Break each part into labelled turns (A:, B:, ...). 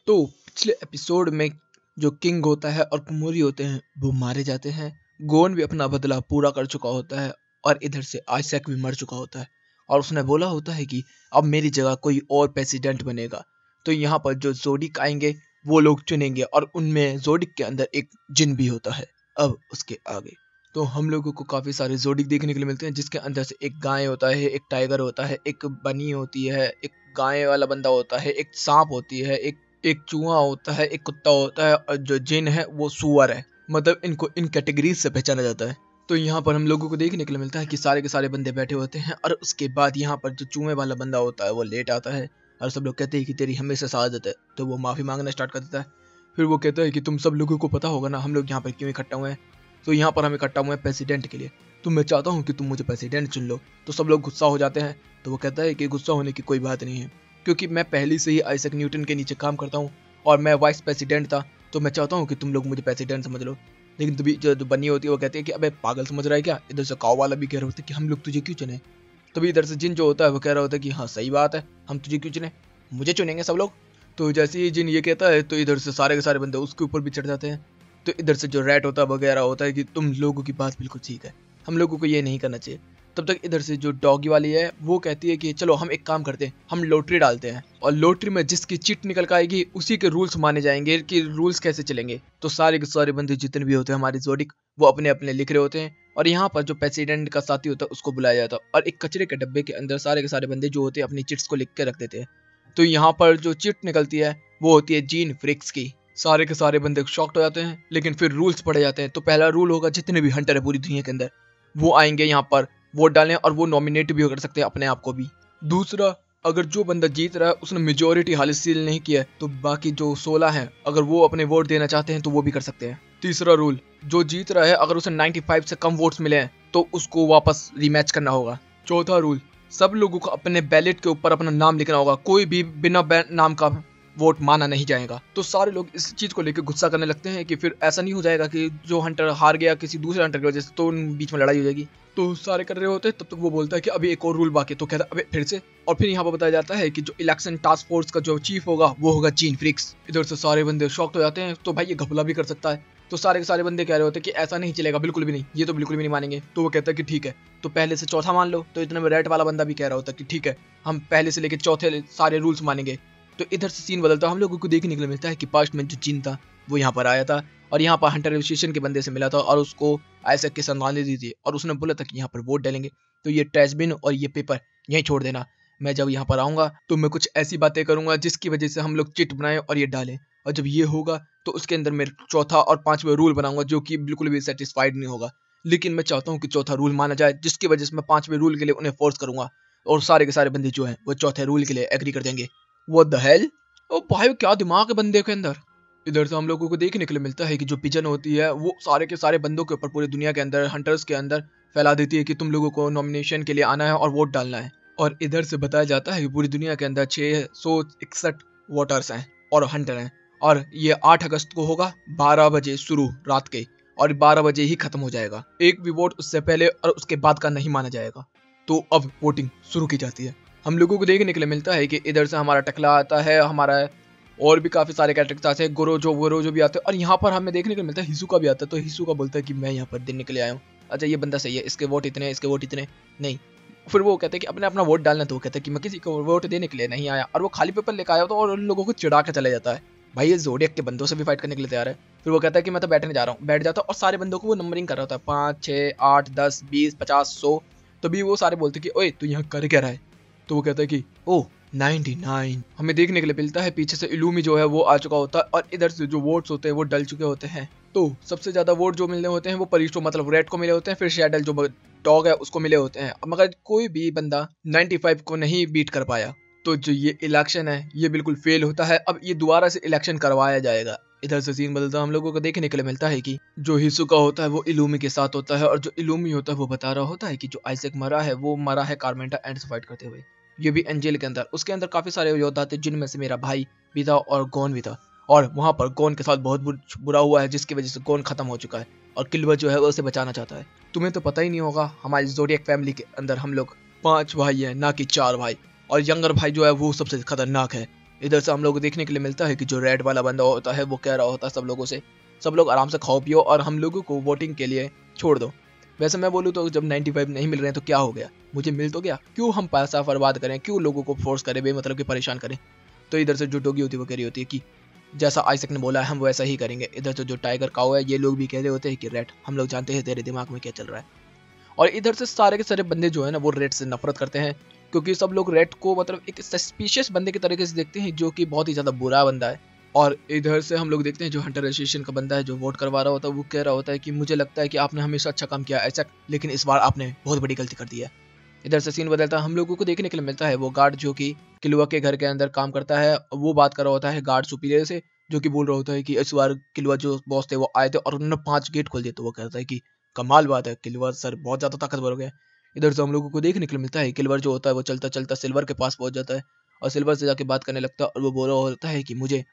A: तो पिछले एपिसोड में जो किंग होता है और कुमोरी होते हैं वो मारे जाते हैं। गोन भी अपना बदला पूरा कर चुका होता है और इधर से आइजैक भी मर चुका होता है और उसने बोला होता है कि अब मेरी जगह कोई और प्रेसिडेंट बनेगा। तो यहाँ पर जो जोडिक आएंगे वो लोग चुनेंगे और उनमें जोडिक के अंदर एक जिन भी होता है। अब उसके आगे तो हम लोगों को काफ़ी सारे जोडिक देखने के लिए मिलते हैं, जिसके अंदर से एक गाय होता है, एक टाइगर होता है, एक बनी होती है, एक गाय वाला बंदा होता है, एक सांप होती है, एक चूहा होता है, एक कुत्ता होता है और जो जिन है वो सुअर है। मतलब इनको इन कैटेगरीज से पहचाना जाता है। तो यहाँ पर हम लोगों को देखने के लिए मिलता है कि सारे के सारे बंदे बैठे होते हैं और उसके बाद यहाँ पर जो चूहे वाला बंदा होता है वो लेट आता है और सब लोग कहते हैं कि तेरी हमेशा शहादत है। तो वो माफ़ी मांगना स्टार्ट कर देता है। फिर वो कहता है कि तुम सब लोगों को पता होगा ना हम लोग यहाँ पर क्यों इकट्ठा हुए हैं। तो यहाँ पर हम इकट्ठा हुए हैं प्रेसिडेंट के लिए। तो मैं चाहता हूँ कि तुम मुझे प्रेसिडेंट चुन लो। तो सब लोग गुस्सा हो जाते हैं। तो वो कहता है कि गुस्सा होने की कोई बात नहीं है, क्योंकि मैं पहले से ही आइजैक न्यूटन के नीचे काम करता हूँ और मैं वाइस प्रेसिडेंट था। तो मैं चाहता हूँ कि तुम लोग मुझे प्रेसिडेंट समझ लो। लेकिन तभी जो बनी होती है वो कहती है कि अबे पागल समझ रहा है क्या। इधर से काव वाला भी कह रहा होता है कि हम लोग तुझे क्यों चुने। तभी इधर से जिन जो होता है वो कह रहा होता है कि हाँ सही बात है, हम तुझे क्यों चुने, मुझे चुनेंगे सब लोग। तो जैसे ही जिन ये कहता है तो इधर से सारे के सारे बंदे उसके ऊपर भी चढ़ जाते हैं। तो इधर से जो रैट होता है वगैरह होता है कि तुम लोगों की बात बिल्कुल ठीक है, हम लोगों को ये नहीं करना चाहिए। तब तक इधर से जो डॉगी वाली है वो कहती है कि चलो हम एक काम करते हैं, हम लॉटरी डालते हैं और लॉटरी में जिसकी चिट निकल कर आएगी उसी के रूल्स माने जाएंगे कि रूल्स कैसे चलेंगे। तो सारे के सारे बंदे जितने भी होते हैं हमारे जोडिक वो अपने अपने लिख रहे होते हैं और यहाँ पर जो प्रेसिडेंट का साथी होता है उसको बुलाया जाता है और एक कचरे के डब्बे के अंदर सारे के सारे बंदे जो होते हैं अपनी चिट्स को लिख के रख देते हैं। तो यहाँ पर जो चिट निकलती है वो होती है जीन फ्रिक्स की। सारे के सारे बंदे शॉक्ड हो जाते हैं, लेकिन फिर रूल्स पढ़े जाते हैं। तो पहला रूल होगा जितने भी हंटर है पूरी दुनिया के अंदर वो आएंगे यहाँ पर वोट डालें और वो नॉमिनेट भी कर सकते हैं अपने आप को भी। दूसरा, अगर जो बंदा जीत रहा है उसने मेजोरिटी हासिल नहीं किया है तो बाकी जो 16 हैं अगर वो अपने वोट देना चाहते हैं तो वो भी कर सकते हैं। तीसरा रूल, जो जीत रहा है अगर उसे 95 से कम वोट्स मिले हैं तो उसको वापस रीमैच करना होगा। चौथा रूल, सब लोगों को अपने बैलेट के ऊपर अपना नाम लिखना होगा, कोई भी बिना नाम का वोट माना नहीं जाएगा। तो सारे लोग इस चीज को लेकर गुस्सा करने लगते हैं कि फिर ऐसा नहीं हो जाएगा कि जो हंटर हार गया किसी दूसरे हंटर की वजह से तो उन बीच में लड़ाई हो जाएगी। तो सारे कर रहे होते हैं, तब तक वो बोलता है कि अभी एक और रूल बाकी। तो कहता है अबे फिर से। और फिर यहाँ पर बताया जाता है कि जो इलेक्शन टास्क फोर्स का जो चीफ होगा वो होगा जीन फ्रिक्स। इधर से सारे बंदे शॉक्ड हो जाते हैं। तो भाई ये घपला भी कर सकता है। तो सारे के सारे बंदे कह रहे होते हैं कि ऐसा नहीं चलेगा, बिल्कुल भी नहीं, ये तो बिल्कुल भी नहीं मानेंगे। तो वो कहता है कि ठीक है तो पहले से चौथा मान लो। तो इतने में रेड वाला बंदा भी कह रहा होता है कि ठीक है हम पहले से लेकर चौथे सारे रूल्स मानेंगे। तो इधर से सीन बदलता, हम लोगों को देखने के लिए मिलता है कि पास्ट में जो जिन था वो यहाँ पर आया था और यहाँ पर हंटर एसोसिएशन के बंदे से मिला था और उसको आइजैक की सम्मानित दी थी और उसने बोला था कि यहाँ पर वोट डालेंगे तो ये ट्रैशबिन और ये पेपर यहीं छोड़ देना। मैं जब यहाँ पर आऊँगा तो मैं कुछ ऐसी बातें करूँगा जिसकी वजह से हम लोग चिट बनाएं और ये डालें, और जब ये होगा तो उसके अंदर मैं चौथा और पांचवा रूल बनाऊंगा जो कि बिल्कुल भी सेटिस्फाइड नहीं होगा। लेकिन मैं चाहता हूँ कि चौथा रूल माना जाए, जिसकी वजह से मैं पांचवें रूल के लिए उन्हें फोर्स करूंगा और सारे के सारे बंदे जो हैं वो चौथे रूल के लिए एग्री कर देंगे। व्हाट द हेल, ओ भाई क्या दिमाग है बंदे के अंदर। इधर से हम लोगों को देखने के लिए मिलता है कि जो पिजन होती है वो सारे के सारे बंदों के ऊपर पूरी दुनिया के अंदर हंटर्स के अंदर फैला देती है कि तुम लोगों को नॉमिनेशन के लिए आना है और वोट डालना है। और इधर से बताया जाता है कि पूरी दुनिया के अंदर 661 वोटर्स हैं और हंटर हैं और ये 8 अगस्त को होगा 12 बजे शुरू रात के और 12 बजे ही खत्म हो जाएगा। एक भी वोट उससे पहले और उसके बाद का नहीं माना जाएगा। तो अब वोटिंग शुरू की जाती है। हम लोगों को देखने के लिए मिलता है कि इधर से हमारा टकला आता है, हमारा और भी काफी सारे कैरेक्टर्स आते हैं, गोरोजो भी आते हैं और यहाँ पर हमें देखने को मिलता है हिसुका भी आता है। तो हिसुका बोलता है कि मैं यहाँ पर देने के लिए आया हूँ। अच्छा ये बंदा सही है, इसके वोट इतने, इसके वोट इतने नहीं। फिर वो कहते हैं कि अपने अपना वोट डालना। तो वो कहते हैं कि मैं किसी को वोट देने के लिए नहीं आया और वो खाली पेपर लेकर आया तो और उन लोगों को चिढ़ा के चले जाता है। भाई ये जोडियक के बंदों से भी फाइट करने के लिए तैयार है। फिर वो कहता है कि मैं तो बैठने जा रहा हूँ, बैठ जाता है और सारे बंदों को वो नंबरिंग कर रहा होता है 5 6 8 10 20 50 100। तभी वो सारे बोलते कि ओए तू यहाँ कर क्या रहा है। तो वो कहता है कि ओह 99। हमें देखने के लिए मिलता है पीछे से इलूमी जो है वो आ चुका होता है और इधर से जो वोट्स होते हैं वो डल चुके होते हैं। तो सबसे ज्यादा वोट जो मिलने होते हैं वो परिशो मतलब रेड को मिले होते हैं, फिर शैडल जो डॉग है उसको मिले होते हैं, मगर कोई भी बंदा 95 को नहीं बीट कर पाया। तो जो ये इलेक्शन है ये बिल्कुल फेल होता है। अब ये दोबारा से इलेक्शन करवाया जाएगा। इधर से सीन बदलता हम लोगों को देखने के लिए मिलता है कि जो हिसुका होता है वो इलूमी के साथ होता है और जो इलूमी होता है वो बता रहा होता है कि जो आइजैक मरा है वो मरा है कार्मेंटा एंड से फाइट करते हुए। ये भी एंजेल के अंदर, उसके अंदर काफी सारे योद्धा थे जिनमें से मेरा भाई भी था और गोन भी था और वहां पर गोन के साथ बहुत बुरा हुआ है जिसकी वजह से गोन खत्म हो चुका है और किल्वर जो है वो उसे बचाना चाहता है। तुम्हें तो पता ही नहीं होगा हमारी जोडियक फैमिली के अंदर हम लोग 5 भाई हैं ना कि 4 भाई और यंगर भाई जो है वो सबसे खतरनाक है इधर से हम लोग को देखने के लिए मिलता है कि जो रेड वाला बंदा होता है वो कह रहा होता है सब लोगों से, सब लोग आराम से खाओ पियो और हम लोगों को वोटिंग के लिए छोड़ दो। वैसे मैं बोलूँ तो जब 95 नहीं मिल रहे हैं तो क्या हो गया, मुझे मिल तो गया, क्यों हम पैसा बर्बाद करें, क्यों लोगों को फोर्स करें, बेमतलब की परेशान करें। तो इधर से जो डॉगी होती है वो कह रही होती है कि जैसा आइजैक ने बोला है हम वैसा ही करेंगे। इधर से जो टाइगर काऊ है ये लोग भी कह रहे होते हैं कि रेड हम लोग जानते हैं तेरे दिमाग में क्या चल रहा है। और इधर से सारे के सारे बंदे जो है ना वो रेड से नफरत करते हैं, क्योंकि सब लोग रेड को मतलब एक सस्पिशियस बंदे के तरीके से देखते हैं जो कि बहुत ही ज्यादा बुरा बंदा है। और इधर से हम लोग देखते हैं जो हंटर एसोसिएशन का बंदा है जो वोट करवा रहा होता है वो कह रहा होता है कि मुझे लगता है कि आपने हमेशा अच्छा काम किया ऐसा, लेकिन इस बार आपने बहुत बड़ी गलती कर दी है। इधर से सीन बदलता है, हम लोगों को देखने के लिए मिलता है वो गार्ड जो कि किलुआ के घर के अंदर काम करता है, वो बात कर रहा होता है गार्ड सुपीरियर से, जो कि बोल रहा होता है कि इस बार किलुआ जो बॉस थे वो आए थे और उन्होंने 5 गेट खोल दिए। तो वो कहता है कि कमाल बात है, किलुआ सर बहुत ज्यादा ताकतवर हो गया। इधर से हम लोगों को देखने के लिए मिलता है किलवर जो होता है वो चलता चलता सिल्वर के पास पहुंच जाता है और सिल्वर से जाके बात करने लगता है और वो बोल रहा होता है कि मुझे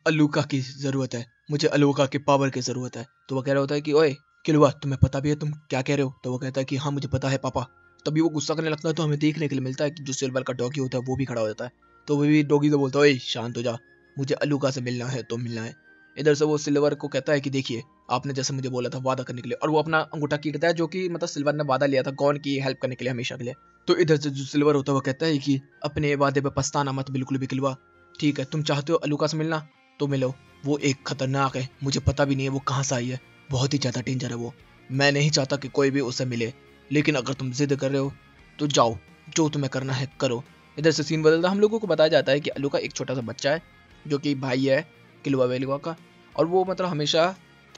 A: अलूका की जरूरत है, मुझे अलूका के पावर की जरूरत है। तो वो कह रहा होता है कि ओए किलवा तुम्हें पता भी है तुम क्या कह रहे हो। तो वो कहता है कि हाँ मुझे पता है पापा। तभी वो गुस्सा करने लगता है तो हमें देखने के लिए मिलता है कि जो सिल्वर का डॉगी होता है वो भी खड़ा हो जाता है। तो वो भी डॉगी से बोलता है ओए शांत हो जा, मुझे अलूका से मिलना है तो मिलना है। इधर से वो सिल्वर को कहता है कि देखिए आपने जैसे मुझे बोला था वादा करने के लिए, और वो अपना अंगूठा खींचता है जो कि मतलब सिल्वर ने वादा लिया था गॉन की हेल्प करने के लिए हमेशा के लिए। तो इधर से जो सिल्वर होता है वो कहता है कि अपने वादे पे पछताना मत बिल्कुल भी किलवा, ठीक है तुम चाहते हो अलूका से मिलना तो मिलो, वो एक खतरनाक है, मुझे पता भी नहीं है वो कहाँ से आई है, बहुत ही ज्यादा डेंजर है वो, मैं नहीं चाहता कि कोई भी उससे मिले, लेकिन अगर तुम जिद कर रहे हो तो जाओ, जो तुम्हें करना है करो। इधर से सीन बदलता हम लोगों को बताया जाता है कि अलूका एक छोटा सा बच्चा है जो कि भाई है किलवा वेलवा का, और वो मतलब हमेशा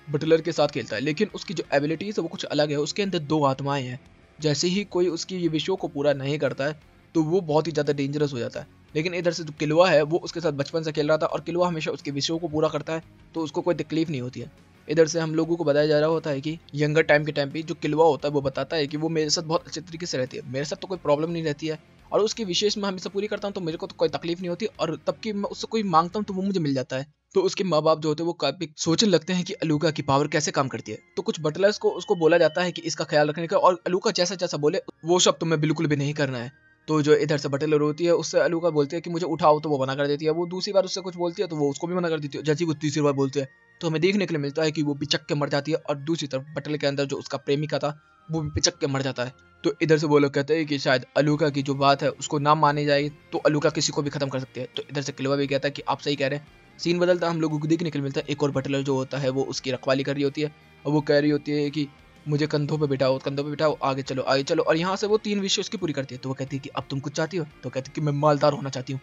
A: बटलर के साथ खेलता है, लेकिन उसकी जो एबिलिटीज है वो कुछ अलग है, उसके अंदर 2 आत्माएं हैं। जैसे ही कोई उसकी ये विशों को पूरा नहीं करता है तो वो बहुत ही ज्यादा डेंजरस हो जाता है। लेकिन इधर से जो किलवा है वो उसके साथ बचपन से खेल रहा था और किलवा हमेशा उसके विशों को पूरा करता है तो उसको कोई तकलीफ नहीं होती है। इधर से हम लोगों को बताया जा रहा होता है कि यंगर टाइम के टाइम पे जो किलवा होता है वो बताता है कि वो मेरे साथ बहुत अच्छे तरीके से रहती है, मेरे साथ तो कोई प्रॉब्लम नहीं रहती है और उसकी विशेष मैं हमेशा पूरी करता हूँ तो मेरे को तो कोई तकलीफ नहीं होती, और तब की मैं उससे कोई मांगता हूँ तो वो मुझे मिल जाता है। तो उसके माँ बाप जो होते हैं वो काफी सोचने लगते हैं कि अलूका की पावर कैसे काम करती है। तो कुछ बटलर्स को उसको बोला जाता है कि इसका ख्याल रखने का, और अलूका जैसा जैसा बोले वो सब तुम्हें बिल्कुल भी नहीं करना है। तो जो इधर से बटलर होती है उससे अलूका बोलती है कि मुझे उठाओ तो वो मना कर देती है, वो दूसरी बार उससे कुछ बोलती है तो वो उसको भी मना कर देती है, जैसी वो तीसरी बार बोलती है तो हमें देखने के लिए मिलता है कि वो पिचक के मर जाती है, और दूसरी तरफ बटल के अंदर जो उसका प्रेमिका था वो भी पिचक के मर जाता है। तो इधर से वो लोग कहते हैं कि शायद अलूका की जो बात है उसको ना मानी जाए तो अलूका किसी को भी खत्म कर सकती है। तो इधर से किलवा भी कहता है कि आप सही कह रहे हैं। सीन बदलता हम लोगों को देखने के लिए मिलता है एक और बटलर जो होता है वो उसकी रखवाली कर रही होती है और वो कह रही होती है कि मुझे कंधों पे बिठाओ, कंधों पे बिठाओ, आगे चलो आगे चलो, और यहाँ से वो 3 विश उसकी पूरी करती है। तो वो कहती है कि अब तुम कुछ चाहती हो, तो कहती है कि मैं मालदार होना चाहती हूँ।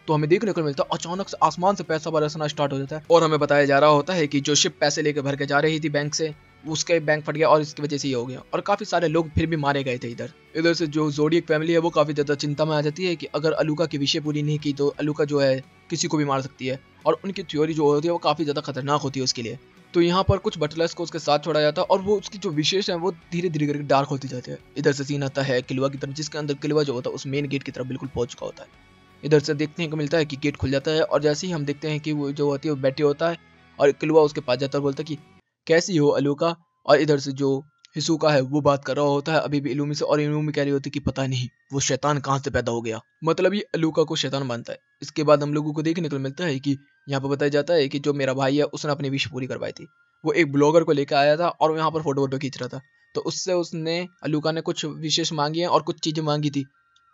A: तो हमें देखने को मिलता है अचानक से आसमान से पैसा बरसना स्टार्ट हो जाता है और हमें बताया जा रहा होता है कि जो शिप पैसे लेकर भर के जा रही थी बैंक से, उसके बैंक फट गया और इसकी वजह से ये हो गया, और काफी सारे लोग फिर भी मारे गए थे। इधर से जो जोडियक फैमिली है वो काफी ज्यादा चिंता में आ जाती है कि अगर अलूका की विषय पूरी नहीं की तो अलूका जो है किसी को भी मार सकती है, और उनकी थ्योरी जो होती है वो काफी ज्यादा खतरनाक होती है उसके लिए। तो यहाँ पर कुछ बटलर्स को उसके साथ छोड़ा जाता है और वो उसकी जो विशेष है वो धीरे धीरे करके डार्क होती जाती है। इधर से सीन आता है किलवा की तरफ, जिसके अंदर किलवा जो होता है उस मेन गेट की तरफ बिल्कुल पहुंच चुका होता है। इधर से देखने को मिलता है कि गेट खुल जाता है और जैसे ही हम देखते हैं कि वो जो होती है वो बैठे होता है और किलवा उसके पास जाता है और बोलता है कि कैसी हो अलूका। और इधर से जो हिसुका है वो बात कर रहा होता है अभी भी इलूमी से, और इलूमी कह रही होती है कि पता नहीं वो शैतान कहाँ से पैदा हो गया, मतलब ये अलूका को शैतान मानता है। इसके बाद हम लोगों को देखने को मिलता है कि यहाँ पर बताया जाता है कि जो मेरा भाई है उसने अपनी विश पूरी करवाई थी, वो एक ब्लॉगर को लेकर आया था और यहाँ पर फोटो वोटो खींच रहा था, तो उससे उसने अलूका ने कुछ विशेष मांगी है और कुछ चीजें मांगी थी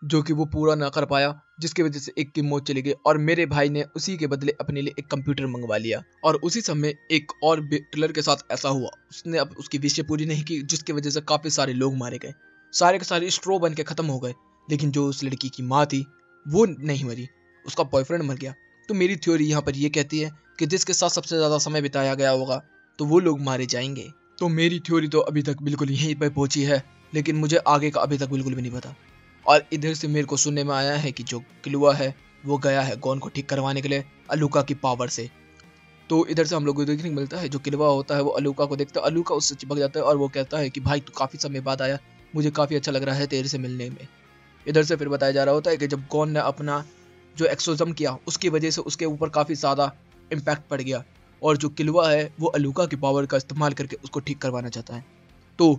A: जो कि वो पूरा ना कर पाया, जिसकी वजह से एक की मौत चली गई और मेरे भाई ने उसी के बदले अपने लिए एक कंप्यूटर मंगवा लिया। और उसी समय एक और बिटलर के साथ ऐसा हुआ, उसने अब उसकी विषय पूरी नहीं की जिसकी वजह से काफी सारे लोग मारे गए, सारे के सारे स्ट्रो बन के खत्म हो गए, लेकिन जो उस लड़की की माँ थी वो नहीं मरी, उसका बॉयफ्रेंड मर गया। तो मेरी थ्योरी यहाँ पर ये कहती है कि जिसके साथ सबसे ज्यादा समय बिताया गया होगा तो वो लोग मारे जाएंगे। तो मेरी थ्योरी तो अभी तक बिल्कुल यहीं पर पहुंची है, लेकिन मुझे आगे का अभी तक बिल्कुल भी नहीं पता। और इधर से मेरे को सुनने में आया है कि जो किलुआ है वो गया है गॉन को ठीक करवाने के लिए अलूका की पावर से। तो इधर से हम लोग को देखने को मिलता है जो किलुआ होता है वो अलूका को देखता है, अलूका उससे चिपक जाता है और वो कहता है कि भाई तू काफी समय बाद आया, मुझे काफी अच्छा लग रहा है तेरे से मिलने में। इधर से फिर बताया जा रहा होता है कि जब गॉन ने अपना जो एक्सोजम किया उसकी वजह से उसके ऊपर काफी ज्यादा इम्पैक्ट पड़ गया, और जो किलुआ है वो अलूका की पावर का इस्तेमाल करके उसको ठीक करवाना चाहता है। तो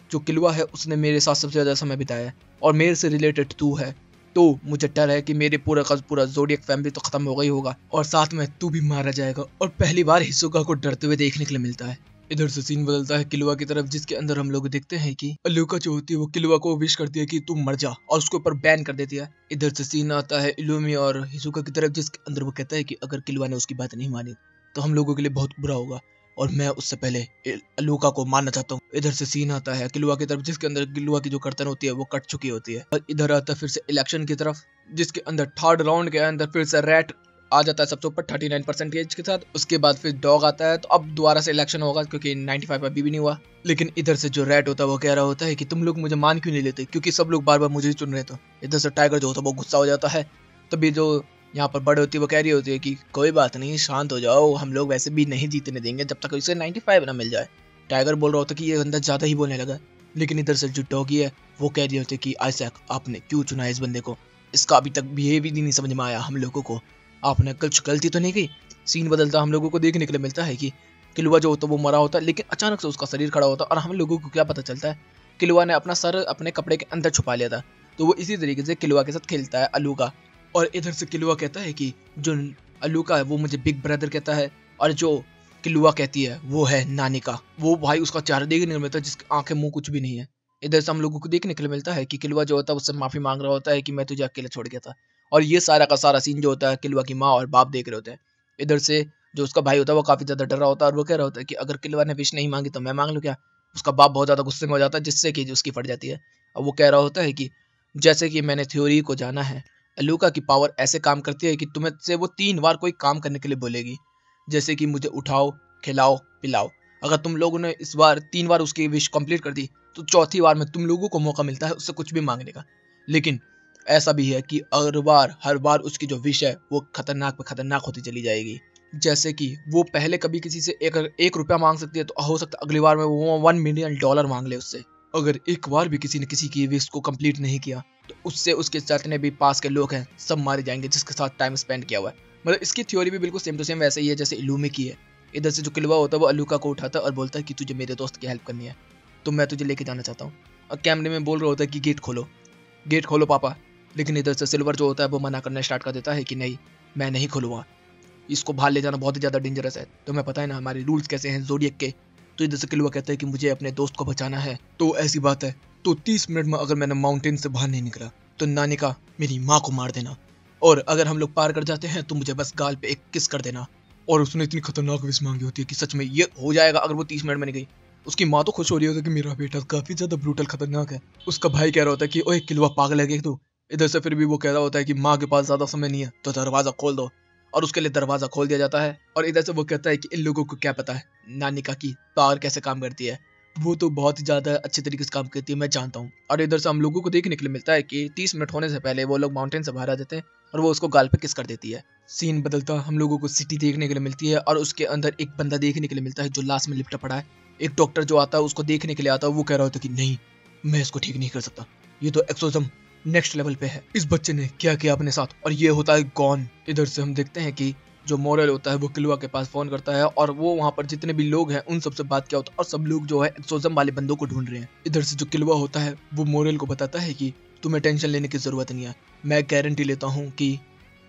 A: जो किलुआ है उसने मेरे साथ सबसे ज्यादा समय बिताया है और मेरे से रिलेटेड तू है, तो मुझे डर है कि मेरे पूरा का पूरा ज़ोडिएक फैमिली तो खत्म हो गई होगा और साथ में तू भी मारा जाएगा। और पहली बार हिसुका को डरते हुए देखने के लिए मिलता है। इधर से सीन बदलता है किलुआ की तरफ, जिसके अंदर हम लोग देखते हैं कि अलुका जो होती है वो किलुआ को विश करती है कि तू मर जा और उसके ऊपर बैन कर देती है। इधर से सीन आता है इलुमी और हिसुका की तरफ, जिसके अंदर वो कहता है कि अगर किलुआ ने उसकी बात नहीं मानी तो हम लोगों के लिए बहुत बुरा होगा और मैं उससे पहले अलुका को मारना चाहता हूँ। इधर से सीन आता है किलुआ की तरफ, जिसके अंदर किलुआ की जो कर्तन होती है वो कट चुकी होती है। और इधर आता है फिर से इलेक्शन की तरफ, जिसके अंदर थर्ड राउंड के अंदर फिर से रैट आ जाता है सबसे ऊपर 39% के साथ। उसके बाद फिर डॉग आता है, तो अब दोबारा से इलेक्शन होगा क्योंकि 95 अभी भी नहीं हुआ। लेकिन इधर से जो रैट होता है वो कह रहा होता है कि तुम लोग मुझे मान क्यों नहीं लेते, क्योंकि सब लोग बार बार मुझे ही चुन रहे थे। इधर से टाइगर जो होता है वो गुस्सा हो जाता है। तभी जो यहाँ पर बड़े होती है वो कह रही होती है कि कोई बात नहीं, शांत हो जाओ, हम लोग वैसे भी नहीं जीतने देंगे जब तक इसे 95 ना मिल जाए। टाइगर बोल रहा होता है कि ये बंदा ज्यादा ही बोलने लगा। लेकिन इधर से जो डॉगी है वो कह रही होती है कि आइजैक, आपने क्यों चुना इस बंदे को, इसका अभी तक बिहेवियर ही नहीं समझ में आया हम लोगों को, आपने कुछ गलती तो नहीं की। सीन बदलता हम लोगों को देखने के लिए मिलता है कि किलुआ जो होता है वो मरा होता है, लेकिन अचानक से उसका शरीर खड़ा होता है और हम लोगों को क्या पता चलता है, किलुआ ने अपना सर अपने कपड़े के अंदर छुपा लिया था। तो वो इसी तरीके से किलुआ के साथ खेलता है अलुका। और इधर से किलुआ कहता है कि जो अलुका है वो मुझे बिग ब्रदर कहता है, और जो किलुआ कहती है वो है नानी का। वो भाई उसका चेहरा देखने को मिलता है जिसकी आंखें मुंह कुछ भी नहीं है। इधर से हम लोगों को देखने के लिए मिलता है कि किलुआ जो होता है उससे माफी मांग रहा होता है कि मैं तुझे अकेले छोड़ गया था। और ये सारा का सारा सीन जो होता है किलुआ की माँ और बाप देख रहे होते हैं। इधर से जो उसका भाई होता है वो काफी ज्यादा डर रहा होता है और वो कह रहा होता है कि अगर किलुआ ने विश नहीं मांगी तो मैं मांग लूं क्या। उसका बाप बहुत ज्यादा गुस्से में हो जाता है, जिससे कि उसकी फट जाती है। अब वो कह रहा होता है कि जैसे कि मैंने थ्योरी को जाना है, अलुका की पावर ऐसे काम करती है कि तुम्हें से वो 3 बार कोई काम करने के लिए बोलेगी, जैसे कि मुझे उठाओ, खिलाओ, पिलाओ। अगर तुम लोगों ने इस बार 3 बार उसकी विश कंप्लीट कर दी तो चौथी बार में तुम लोगों को मौका मिलता है उससे कुछ भी मांगने का। लेकिन ऐसा भी है कि हर बार उसकी जो विश है वो खतरनाक पे खतरनाक होती चली जाएगी। जैसे कि वो पहले कभी किसी से एक रुपया मांग सकती है, तो हो सकता है अगली बार में वो $1 मिलियन मांग ले उससे। अगर एक बार भी किसी ने किसी की विश को कंप्लीट नहीं किया तो उससे उसके जितने भी पास के लोग हैं सब मारे जाएंगे जिसके साथ टाइम स्पेंड किया हुआ है। मतलब इसकी थ्योरी भी बिल्कुल सेम टू सेम वैसे ही है जैसे इलूमी की है। इधर से जो किलुआ होता है वो अलुका को उठाता है और बोलता है कि तुझे मेरे दोस्त की हेल्प करनी है तो मैं तुझे लेके जाना चाहता हूँ। और कैमरे में बोल रहा होता है कि गेट खोलो पापा। लेकिन इधर से सिल्वर जो होता है वो मना करना स्टार्ट कर देता है कि नहीं, मैं नहीं खोलूंगा, इसको बाहर ले जाना बहुत ही ज़्यादा डेंजरस है, तुम्हें पता है ना हमारे रूल्स कैसे हैं ज़ोडिएक के। तो इधर से किलुआ कहता है कि मुझे अपने दोस्त को बचाना है। तो ऐसी बात है तो 30 मिनट में अगर मैंने माउंटेन से बाहर नहीं निकला तो नानी का मेरी माँ को मार देना, और अगर हम लोग पार कर जाते हैं तो मुझे बस गाल पे एक किस कर देना। और उसने इतनी खतरनाक विश मांगी होती है कि सच में ये हो जाएगा अगर वो 30 मिनट में नहीं गई। उसकी माँ तो खुश हो रही होती है कि मेरा बेटा काफी ज्यादा ब्रूटल खतरनाक है। उसका भाई कह रहा होता है कि ओए किलुआ पागल है क्या तू। इधर से फिर भी वो कह रहा होता है कि माँ के पास ज्यादा समय नहीं है तो दरवाजा खोल दो, और उसके लिए दरवाजा खोल दिया जाता है। और इधर से वो कहता है कि इन लोगों को क्या पता है नानिका की पावर कैसे काम करती है, वो तो बहुत ही ज्यादा अच्छे तरीके से काम करती है, मैं जानता हूँ। और इधर से हम लोगों को देखने के लिए मिलता है कि 30 मिनट होने से पहले वो लोग माउंटेन से बाहर आ जाते हैं और वो उसको गाल पे किस कर देती है। सीन बदलता हम लोगों को सिटी देखने के लिए मिलती है और उसके अंदर एक बंदा देखने के लिए मिलता है जो लाश में लिपटा पड़ा है। एक डॉक्टर जो आता है उसको देखने के लिए आता है, वो कह रहा होता है कि नहीं, मैं इसको ठीक नहीं कर सकता, ये तो एक्सोजम नेक्स्ट लेवल पे है, इस बच्चे ने क्या किया अपने साथ। और ये होता है गॉन। इधर से हम देखते हैं कि जो मोरल होता है वो किलुआ के पास फोन करता है और वो वहाँ पर जितने भी लोग हैं उन सबसे बात किया होता है और सब लोग जो है एक्सोजम वाले बंदों को ढूंढ रहे हैं। इधर से जो किलुआ होता है वो मोरल को बताता है कि तुम्हें टेंशन लेने की जरूरत नहीं है, मैं गारंटी लेता हूँ कि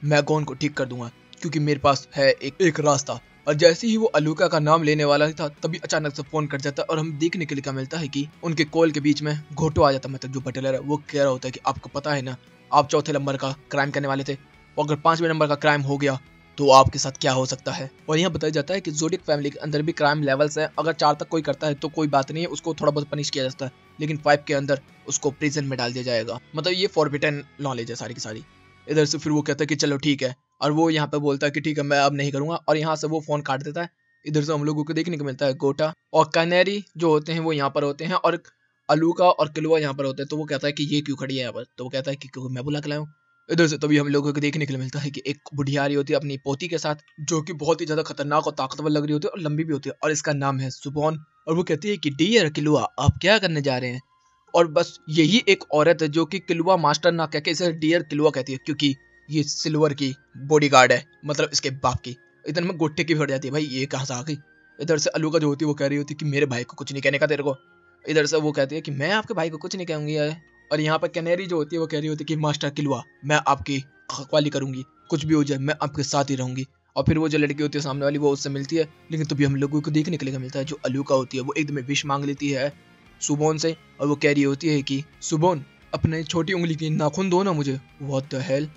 A: मैं गॉन को ठीक कर दूंगा क्योंकि मेरे पास है एक रास्ता। और जैसे ही वो अलुका का नाम लेने वाला था तभी अचानक से फोन कट जाता है और हम देखने के लिए क्या मिलता है कि उनके कॉल के बीच में घोटो आ जाता है। मतलब जो बटलर है वो कह रहा होता है कि आपको पता है ना, आप चौथे नंबर का क्राइम करने वाले थे और अगर 5वें नंबर का क्राइम हो गया तो आपके साथ क्या हो सकता है। और यहाँ बताया जाता है कि ज़ोडिएक फैमिली के अंदर भी क्राइम लेवल्स हैं। अगर 4 तक कोई करता है तो कोई बात नहीं है, उसको थोड़ा बहुत पनिश किया जाता है, लेकिन 5 के अंदर उसको प्रिजन में डाल दिया जाएगा। मतलब ये फॉरबिडन नॉलेज है सारी की सारी। इधर से फिर वो कहता है कि चलो ठीक है, और वो यहाँ पे बोलता है कि ठीक है मैं अब नहीं करूंगा, और यहाँ से वो फोन काट देता है। इधर से हम लोगों को देखने को मिलता है गोटा और कैनेरी जो होते हैं वो यहाँ पर होते हैं और अलुका और किलुआ यहाँ पर होते हैं। तो वो कहता है कि ये क्यों खड़ी है यहाँ पर, तो वो कहता है कि क्योंकि मैं बुला के लाया हूँ। इधर से तभी हम लोगों को देखने के लिए मिलता है कि एक बुढ़िया आ रही होती है अपनी पोती के साथ, जो कि बहुत ही ज्यादा खतरनाक और ताकतवर लग रही होती है और लंबी भी होती है, और इसका नाम है सुबॉन। और वो कहती है कि डियर किलुआ आप क्या करने जा रहे हैं। और बस यही एक औरत है जो कि किलुआ मास्टर ना कह के इसे डियर किलुआ कहती है, क्योंकि ये सिल्वर की बॉडीगार्ड है, मतलब इसके बाप की। इधर में गोटे की भी हट जाती है, भाई ये कहाँ से आ गई। इधर से अलुका जो होती है वो कह रही होती है कि मेरे भाई को कुछ नहीं कहने का तेरे को। इधर से वो कहती है कि मैं आपके भाई को कुछ नहीं कहूंगी। और यहाँ पर कैनेरी जो होती है वो कह रही होती है कि मास्टर किलवा, मैं आपकी रखवाली करूंगी, कुछ भी हो जाए मैं आपके साथ ही रहूंगी। और फिर वो जो लड़की होती है सामने वाली वो उससे मिलती है, लेकिन तभी हम लोगों को देखने के लिए मिलता है जो अलूका होती है वो एकदम विश मांग लेती है सुबोन से, और वो कह रही होती है कि सुबोन अपने छोटी उंगली की नाखून दो ना मुझे। What the hell.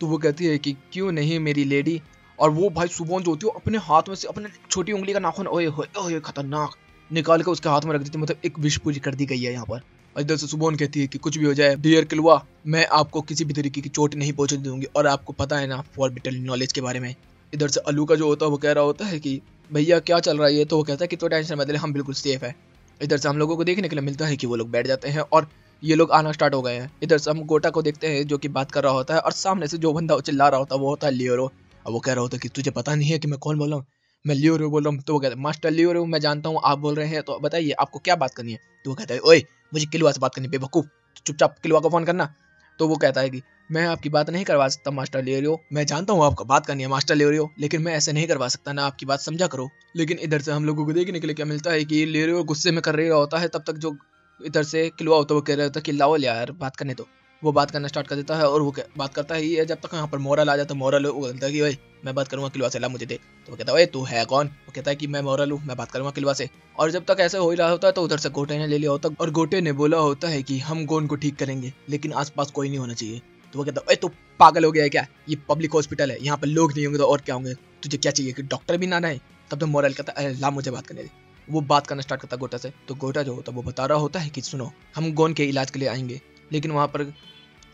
A: तो वो कहती है कि क्यों नहीं मेरी लेडी। और वो भाई सुबोन जो होती है अपने हाथ में से अपने छोटी उंगली का नाखून ओए होए खतरनाक निकाल के उसके हाथ में रख देती है। मतलब एक विश पूरी कर दी गई है यहाँ पर। और इधर से सुबोन कहती है कि कुछ भी हो जाए डियर किलवा, मैं आपको किसी भी तरीके की चोट नहीं पहुंचने दूंगी, और आपको पता है ना फॉरबिडन नॉलेज के बारे में। इधर से अलूका जो होता है वो कह रहा होता है कि भैया क्या चल रहा है, तो वो कहता है कि तो टेंशन मत ले, हम बिल्कुल सेफ है। इधर से हम लोगों को देखने के लिए मिलता है कि वो लोग बैठ जाते हैं और ये लोग आना स्टार्ट हो गए हैं। इधर से हम गोटा को देखते हैं जो कि बात कर रहा होता है, और सामने से जो बंदा चिल्ला रहा होता है वो होता है लियोरो। और वो कह रहा होता है कि तुझे पता नहीं है कि मैं कौन बोल रहा हूँ, मैं लियोरो बोल रहा हूँ। तो वो कहता है मास्टर लियोरो मैं जानता हूँ आप बोल रहे हैं, तो बताइए आपको क्या बात करनी है। तो वो कहता है ओए मुझे किलवा से बात करनी है बेवकूफ, चुपचाप किलवा को फोन करना। तो वो कहता है कि मैं आपकी बात नहीं करवा सकता मास्टर लियोरो, मैं जानता हूँ आपको बात करनी है मास्टर लियोरो, लेकिन मैं ऐसे नहीं करवा सकता ना, आपकी बात समझा करो। लेकिन इधर से हम लोगों को देखने के लिए क्या मिलता है कि लियोरो गुस्से में कर रहा होता है, तब तक जो इधर से किलवा होता है वो कह रहा होता है कि लाओ यार बात करने दो। वो बात करना स्टार्ट कर देता है और वो बात करता है ये जब तक यहाँ पर मोरल आ जाता है। मोरल वो कहता है कि ओए मैं बात करूंगा किलवा से, ला मुझे दे। तो वो कहता है ओए तू है कौन। वो कहता है कि मैं मोरल हूँ, मैं बात करूंगा किलवा से। और जब तक ऐसे हो ही रहा होता है तो उधर से गोटे ने ले लिया होता है, और गोटे ने बोला होता है कि हम गोन को ठीक करेंगे लेकिन आसपास कोई नहीं होना चाहिए। तो वो कहता है तू पागल हो गया है क्या, ये पब्लिक हॉस्पिटल है, यहाँ पर लोग नहीं होंगे तो और क्या होंगे, तुझे क्या चाहिए कि डॉक्टर भी ना आए। तब तो मोरल कहता है ला मुझे बात करने दे। वो बात करना स्टार्ट करता है गोटा से। तो गोटा जो होता है वो बता रहा होता है कि सुनो हम गोन के इलाज के लिए आएंगे, लेकिन वहाँ पर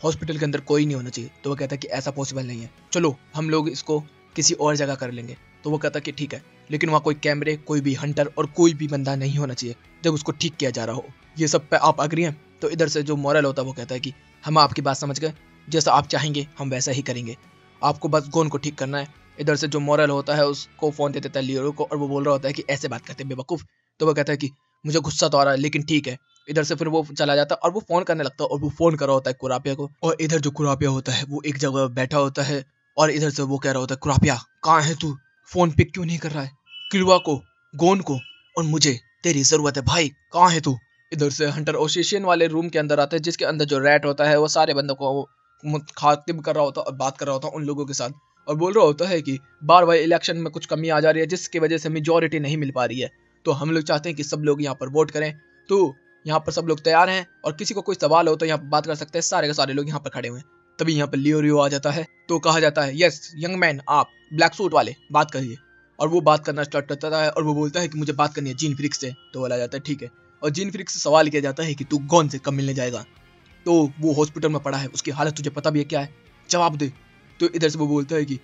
A: हॉस्पिटल के अंदर कोई नहीं होना चाहिए। तो वो कहता है कि ऐसा पॉसिबल नहीं है, चलो हम लोग इसको किसी और जगह कर लेंगे। तो वो कहता है कि ठीक है, लेकिन वहाँ कोई कैमरे, कोई भी हंटर और कोई भी बंदा नहीं होना चाहिए जब उसको ठीक किया जा रहा हो। ये सब पे आप अग्री हैं। तो इधर से जो मोरल होता है वो कहता है कि हम आपकी बात समझ गए, जैसा आप चाहेंगे हम वैसा ही करेंगे, आपको बस गोन को ठीक करना है। इधर से जो मोरल होता है उसको फोन दे देता है लियोरो को, और वो बोल रहा होता है कि ऐसे बात करते हैं बेवकूफ। तो वो कहता है कि मुझे गुस्सा तो आ रहा है लेकिन ठीक है। इधर से फिर वो चला जाता है और वो फोन करने लगता है, और वो फोन कर रहा होता है कुरापिया को। और इधर जो कुरापिया होता है वो एक जगह बैठा होता है, और इधर से वो कह रहा होता है कुरापिया कहाँ है तू, फोन पिक क्यों नहीं कर रहा है, किलवा को, गोन को और मुझे तेरी जरूरत है भाई, कहाँ है तू। इधर से हंटर ओशिशियन वाले रूम के अंदर आते हैं, जिसके अंदर जो रैट होता है वो सारे बंदों को खातिब कर रहा होता है और बात कर रहा होता है उन लोगों के साथ, और बोल रहा होता है कि बार बार इलेक्शन में कुछ कमी आ जा रही है जिसकी वजह से मेजोरिटी नहीं मिल पा रही है, तो हम लोग चाहते हैं कि सब लोग यहाँ पर वोट करें। तो यहाँ पर सब लोग तैयार हैं और किसी को कोई सवाल हो तो यहाँ पर बात कर सकते हैं। सारे के सारे लोग यहाँ पर खड़े हुए हैं। तभी यहाँ पर लियोरियो आ जाता है, तो कहा जाता है यस यंग मैन आप ब्लैक सूट वाले बात करिए। और वो बात करना स्टार्ट करता है और वो बोलता है कि मुझे बात करनी है जीन फ्रिक्स से। तो बोला जाता है ठीक है, और जीन फ्रिक्स से सवाल किया जाता है कि तू गोन से कब मिलने जाएगा। तो वो हॉस्पिटल में पड़ा है, उसकी हालत तुझे पता भी है क्या है, जवाब दे। तो इधर से वो बोलता है कि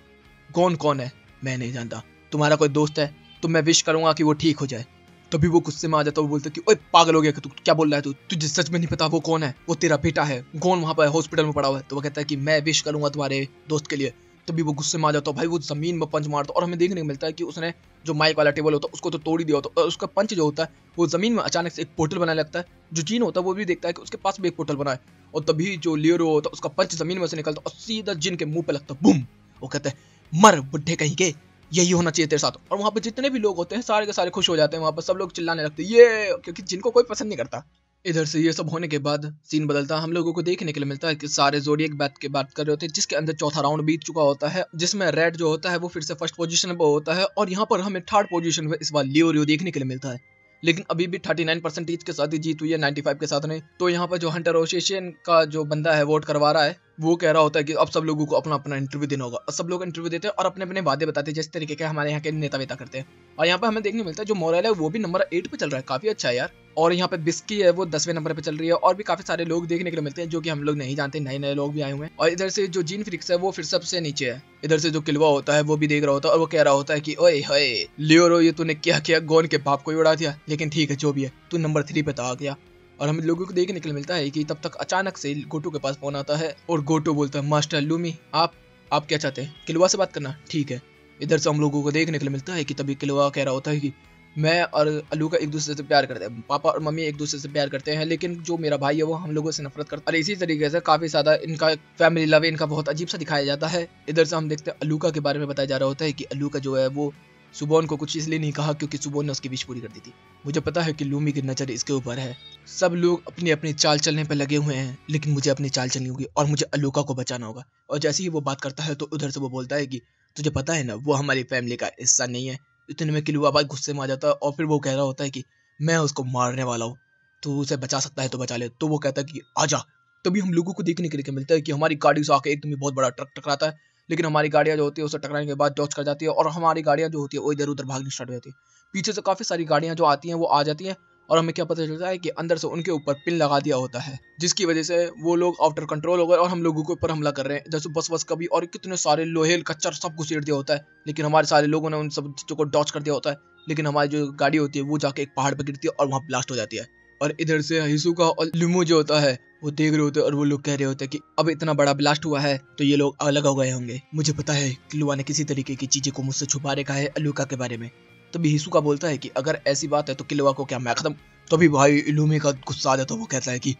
A: गोन कौन है मैं नहीं जानता, तुम्हारा कोई दोस्त है तो मैं विश करूंगा कि वो ठीक हो जाए। तभी वो गुस्से में आ जाता है, वो बोलता है कि ओए पागल हो गया कि तू क्या बोल रहा है, तुझे सच में नहीं पता वो कौन है, वो तेरा बेटा है, गोन वहां पर हॉस्पिटल में पड़ा हुआ है। तो वो कहता है कि मैं विश करूंगा तुम्हारे दोस्त के लिए। तभी वो गुस्से में आ जाता है, भाई वो जमीन में पंच मारता, और हमें देखने को मिलता है कि उसने जो माइक वाला टेबल होता है उसको तो तोड़ ही दिया होता है, और उसका पंच जो होता है वो जमीन में अचानक से एक पोर्टल बनाने लगता है। जो जीन होता है वो भी देखता है कि उसके पास भी एक पोर्टल बना है, और तभी जो लियोरो होता है उसका पंच जमीन में से निकलता है और सीधा जिन के मुंह पे लगता है, बूम। वो कहता है मर बुढ़े कहीं के, यही होना चाहिए तेरे साथ। और वहां पे जितने भी लोग होते हैं सारे के सारे खुश हो जाते हैं, वहां पर सब लोग चिल्लाने लगते हैं ये, क्योंकि जिनको कोई पसंद नहीं करता। इधर से ये सब होने के बाद सीन बदलता, हम लोगों को देखने के लिए मिलता है कि सारे जोडियक बात के बात कर रहे होते हैं, जिसके अंदर चौथा राउंड बीत चुका होता है, जिसमें रेड जो होता है वो फिर से फर्स्ट पोजीशन पे होता है, और यहाँ पर हमें थर्ड पोजीशन पे इस बार लियोरियो देखने के लिए मिलता है। लेकिन अभी भी 39% के साथ ही जीत हुई है, 95 के साथ नहीं। तो यहाँ पर जो हंटर ओशिशियन का जो बंदा है वोट करवा रहा है, वो कह रहा होता है कि अब सब लोगों को अपना अपना इंटरव्यू देना होगा, और सब लोग इंटरव्यू देते हैं और अपने अपने वादे बताते हैं, जिस तरीके के हमारे यहाँ के नेता वेता करते हैं। और यहाँ पे हमें देखने मिलता है जो मोरल है वो भी नंबर 8 पे चल रहा है, काफी अच्छा है यार। और यहाँ पे बिस्की है वो 10वें नंबर पे चल रही है, और भी काफी सारे लोग देखने के लिए मिलते हैं जो कि हम लोग नहीं जानते, नए नए लोग भी आए हुए हैं। और इधर से जो जीन फ्रिक्स है वो फिर सबसे नीचे है। इधर से जो किलवा होता है वो भी देख रहा होता है, और वो कह रहा होता है कि ओए होए लियोरो ये तूने क्या किया, गोन के बाप को ही उड़ा दिया, लेकिन ठीक है जो भी है तू नंबर 3 पे तो आ गया। और हम लोगों को देखने के लिए मिलता है कि तब तक अचानक से गोटू के पास फोन आता है, और गोटू बोलता है मास्टर लूमी आप क्या चाहते हैं, किलवा से बात करना, ठीक है। इधर से हम लोगों को देखने के लिए मिलता है कि तभी किलवा कह रहा होता है कि मैं और अलूका एक दूसरे से प्यार करते हैं, पापा और मम्मी एक दूसरे से प्यार करते हैं, लेकिन जो मेरा भाई है वो हम लोगों से नफरत करता है। और इसी तरीके से काफी ज्यादा इनका फैमिली लव इनका बहुत अजीब सा दिखाया जाता है। इधर से हम देखते हैं अलूका के बारे में बताया जा रहा होता है कि अलूका जो है वो सुबोन को कुछ इसलिए नहीं कहा क्योंकि सुबोन ने उसकी विश पूरी कर दी थी। मुझे पता है कि लूमी की नज़र इसके ऊपर है। सब लोग अपनी अपनी चाल चलने पर लगे हुए हैं, लेकिन मुझे अपनी चाल चलनी होगी और मुझे अलूका को बचाना होगा। और जैसे ही वो बात करता है तो उधर से वो बोलता है कि तुझे पता है ना, वो हमारी फैमिली का हिस्सा नहीं है। इतने में किलुआ भाई गुस्से में आ जाता है और फिर वो कह रहा होता है कि मैं उसको मारने वाला हूँ, तू उसे बचा सकता है तो बचा ले। तो वो कहता है कि आजा। तभी हम लोगों को देखने के लिए मिलता है कि हमारी गाड़ी से आके एकदम ही बहुत बड़ा ट्रक टकराता है, लेकिन हमारी गाड़ियाँ जो होती है उसे टकराने के बाद डॉज कर जाती है और हमारी गाड़ियाँ जो होती है वो इधर उधर भागनी स्टार्ट हो जाती है। पीछे से काफ़ी सारी गाड़ियाँ जो आती हैं वो आ जाती हैं और हमें क्या पता चलता है कि अंदर से उनके ऊपर पिन लगा दिया होता है, जिसकी वजह से वो लोग आउटर कंट्रोल हो गए और हम लोगों के ऊपर हमला कर रहे हैं। जैसे बस कभी और कितने सारे लोहे कच्चर सब घुसेड़ दिया होता है, लेकिन हमारे सारे लोगों ने उन सब चीज़ों को डॉच कर दिया होता है। लेकिन हमारी जो गाड़ी होती है वो जाके एक पहाड़ पर गिरती है और वहाँ ब्लास्ट हो जाती है। और इधर से हिसुका और लुमो जो होता है वो देख रहे होते हैं और वो लोग कह रहे होते हैं कि अब इतना बड़ा ब्लास्ट हुआ है तो ये लोग अलग हो गए होंगे। मुझे पता है किलुआ ने किसी तरीके की चीजें को मुझसे छुपा रखा है अलूका के बारे में। तभी हिसुका बोलता है कि अगर ऐसी बात है तो किलुआ को क्या मैं खत्म। तभी भाई लुमी का गुस्सा आ जाता है। वो कहता है कि